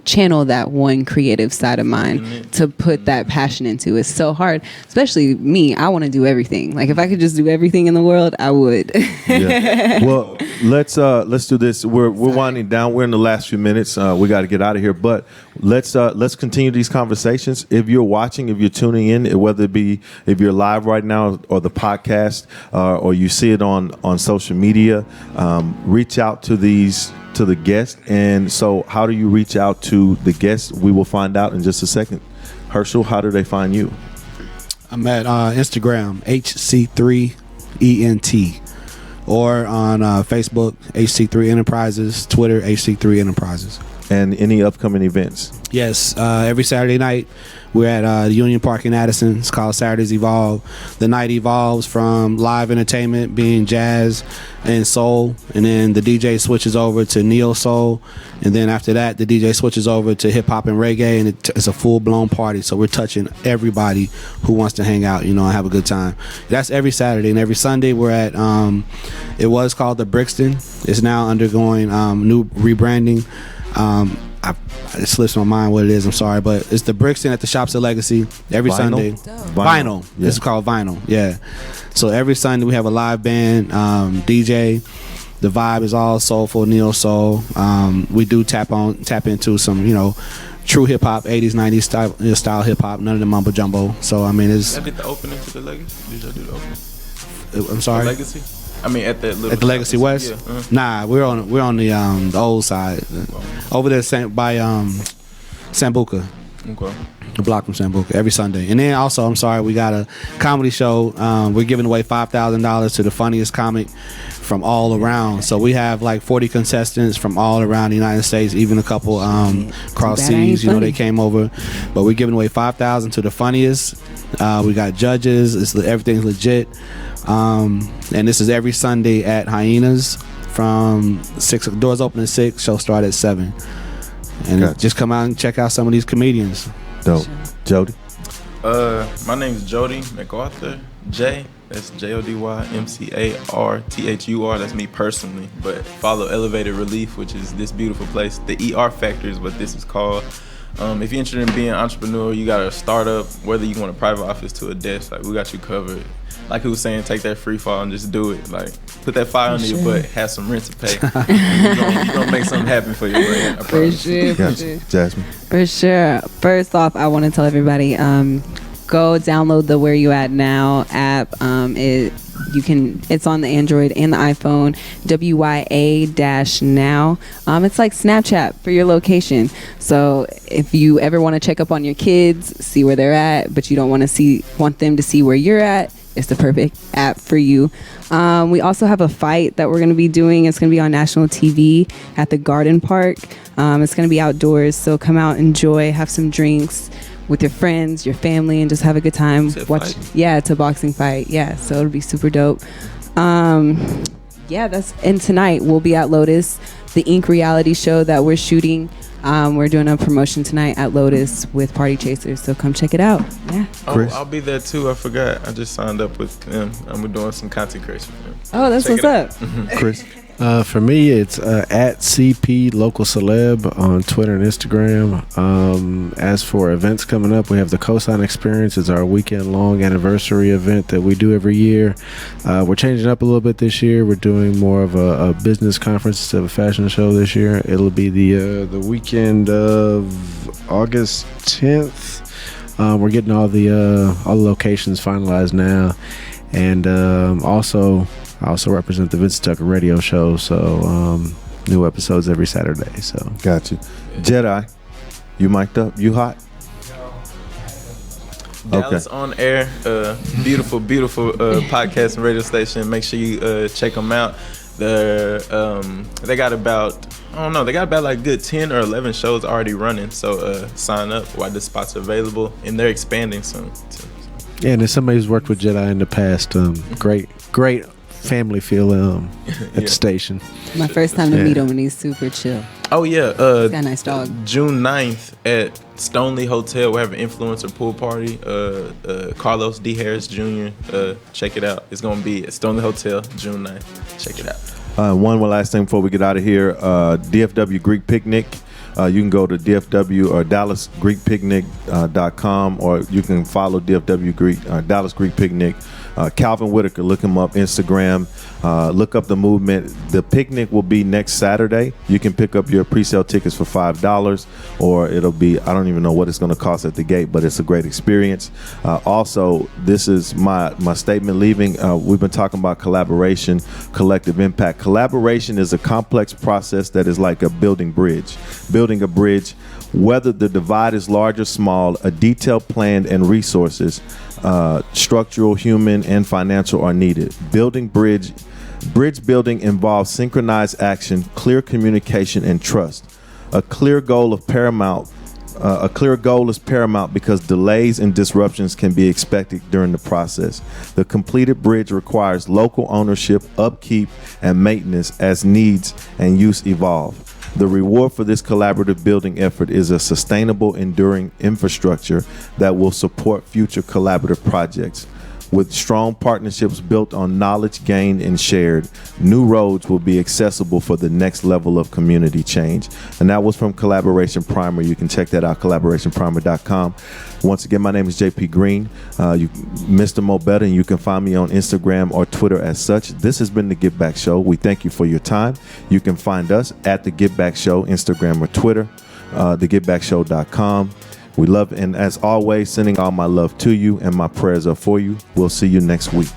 channel that one creative side of mine to put that passion into. It's so hard, especially me. I want to do everything. Like if I could just do everything in the world, I would. Yeah. Well, let's do this. We're winding down. We're in the last few minutes. We got to get out of here, but let's continue these conversations. If you're watching, if you're tuning in, whether it be if you're live right now or the podcast, or you see it on social media, reach out to the guest. And so, how do you reach out to the guest? We will find out in just a second. Herschel, how do they find you? I'm at Instagram HC3ENT. Or on Facebook, HC3 Enterprises, Twitter, HC3 Enterprises. And any upcoming events? Yes, every Saturday night we're at Union Park in Addison. It's called Saturdays Evolve. The night evolves from live entertainment, being jazz and soul, and then the DJ switches over to neo soul, and then after that the DJ switches over to hip hop and reggae, and it's a full blown party. So we're touching everybody who wants to hang out, and have a good time. That's every Saturday, and every Sunday we're at. It was called the Brixton. It's now undergoing new rebranding. It slips my mind what it is. I'm sorry, but it's the Brixton at the Shops of Legacy every Sunday. Vinyl. Yeah. It's called Vinyl. Yeah. So every Sunday we have a live band, DJ. The vibe is all soulful, neo soul. We do tap into some, true hip hop, 80s, 90s style hip hop. None of the mumbo jumbo. So I mean, it's. Did I get the opening to the Legacy? Did y'all do the opening? I'm sorry. The Legacy. I mean, at the Legacy West. Yeah. Nah, we're on the old side, over there by Sambuca. Okay. The block from Sambuca every Sunday. And then also, I'm sorry, we got a comedy show. We're giving away $5,000 to the funniest comic from all around. So we have like 40 contestants from all around the United States, even a couple cross seas. They came over. But we're giving away $5,000 to the funniest. We got judges. Everything's legit. And this is every Sunday at Hyenas from 6. Doors open at 6. Show start at 7. And just come out and check out some of these comedians. Dope. Jody? My name is Jody McArthur. J. That's JODYMCARTHUR. That's me personally. But follow Elevated Relief, which is this beautiful place. The ER Factor is what this is called. If you're interested in being an entrepreneur, you got a startup, whether you want a private office to a desk, like we got you covered. Like he was saying, take that free fall and just do it. Like put that fire under your butt, have some rent to pay. You're gonna make something happen for your brand. For sure. Jasmine? For sure. First off, I want to tell everybody, go download the Where You At Now app. It's on the Android and the iPhone. WYA-now. It's like Snapchat for your location. So if you ever want to check up on your kids, see where they're at, but you don't want them to see where you're at, it's the perfect app for you. We also have a fight that we're going to be doing. It's going to be on national TV at the Garden Park. It's going to be outdoors, so come out, enjoy, have some drinks with your friends, your family, and just have a good time. It's a boxing fight. Yeah, so it'll be super dope. And tonight we'll be at Lotus, the Ink reality show that we're shooting. We're doing a promotion tonight at Lotus with Party Chasers, so come check it out. Yeah. Chris? I'll be there too. I forgot. I just signed up with them. I'm doing some content creation for them. Oh, that's what's up. Chris? For me, it's at CP Local Celeb on Twitter and Instagram. As for events coming up, we have the Cosign Experience. It's our weekend-long anniversary event that we do every year. We're changing up a little bit this year. We're doing more of a business conference instead of a fashion show this year. It'll be the weekend of August 10th. We're getting all the locations finalized now, and I also represent the Vince Tucker radio show, so new episodes every Saturday. So Got you. Jedi, you mic'd up? You hot? Dallas on air, beautiful podcast and radio station. Make sure you check them out. They got about like good 10 or 11 shows already running. So sign up while the spots are available, and they're expanding soon too. Yeah, and there's somebody who's worked with Jedi in the past. Great family feel at the station. My first time to meet him, and he's super chill. Oh yeah, He's got a nice dog. June 9th at Stoneleigh Hotel, we have an influencer pool party. Carlos D. Harris Jr. Check it out. It's gonna be at Stoneleigh Hotel, June 9th. Check it out. One last thing before we get out of here. DFW Greek Picnic. You can go to DFW or DallasGreekPicnic.com, or you can follow DFW Greek, Dallas Greek Picnic. Calvin Whitaker, look him up, Instagram. Look up the movement. The picnic will be next Saturday. You can pick up your pre-sale tickets for $5, or it'll be, I don't even know what it's going to cost at the gate, but it's a great experience. Also, this is my statement leaving. We've been talking about collaboration, collective impact. Collaboration is a complex process that is like a building a bridge. Whether the divide is large or small, a detailed plan and resources, structural, human, and financial are needed. Bridge building involves synchronized action, clear communication, and trust. A clear goal is paramount because delays and disruptions can be expected during the process. The completed bridge requires local ownership, upkeep, and maintenance as needs and use evolve. The reward for this collaborative building effort is a sustainable, enduring infrastructure that will support future collaborative projects. With strong partnerships built on knowledge gained and shared, new roads will be accessible for the next level of community change. And that was from Collaboration Primer. You can check that out, collaborationprimer.com. Once again, my name is JP Green, Mr. Mo Better, and you can find me on Instagram or Twitter as such. This has been The Give Back Show. We thank you for your time. You can find us at The Give Back Show, Instagram or Twitter, thegivebackshow.com. We love, and as always, sending all my love to you, and my prayers are for you. We'll see you next week.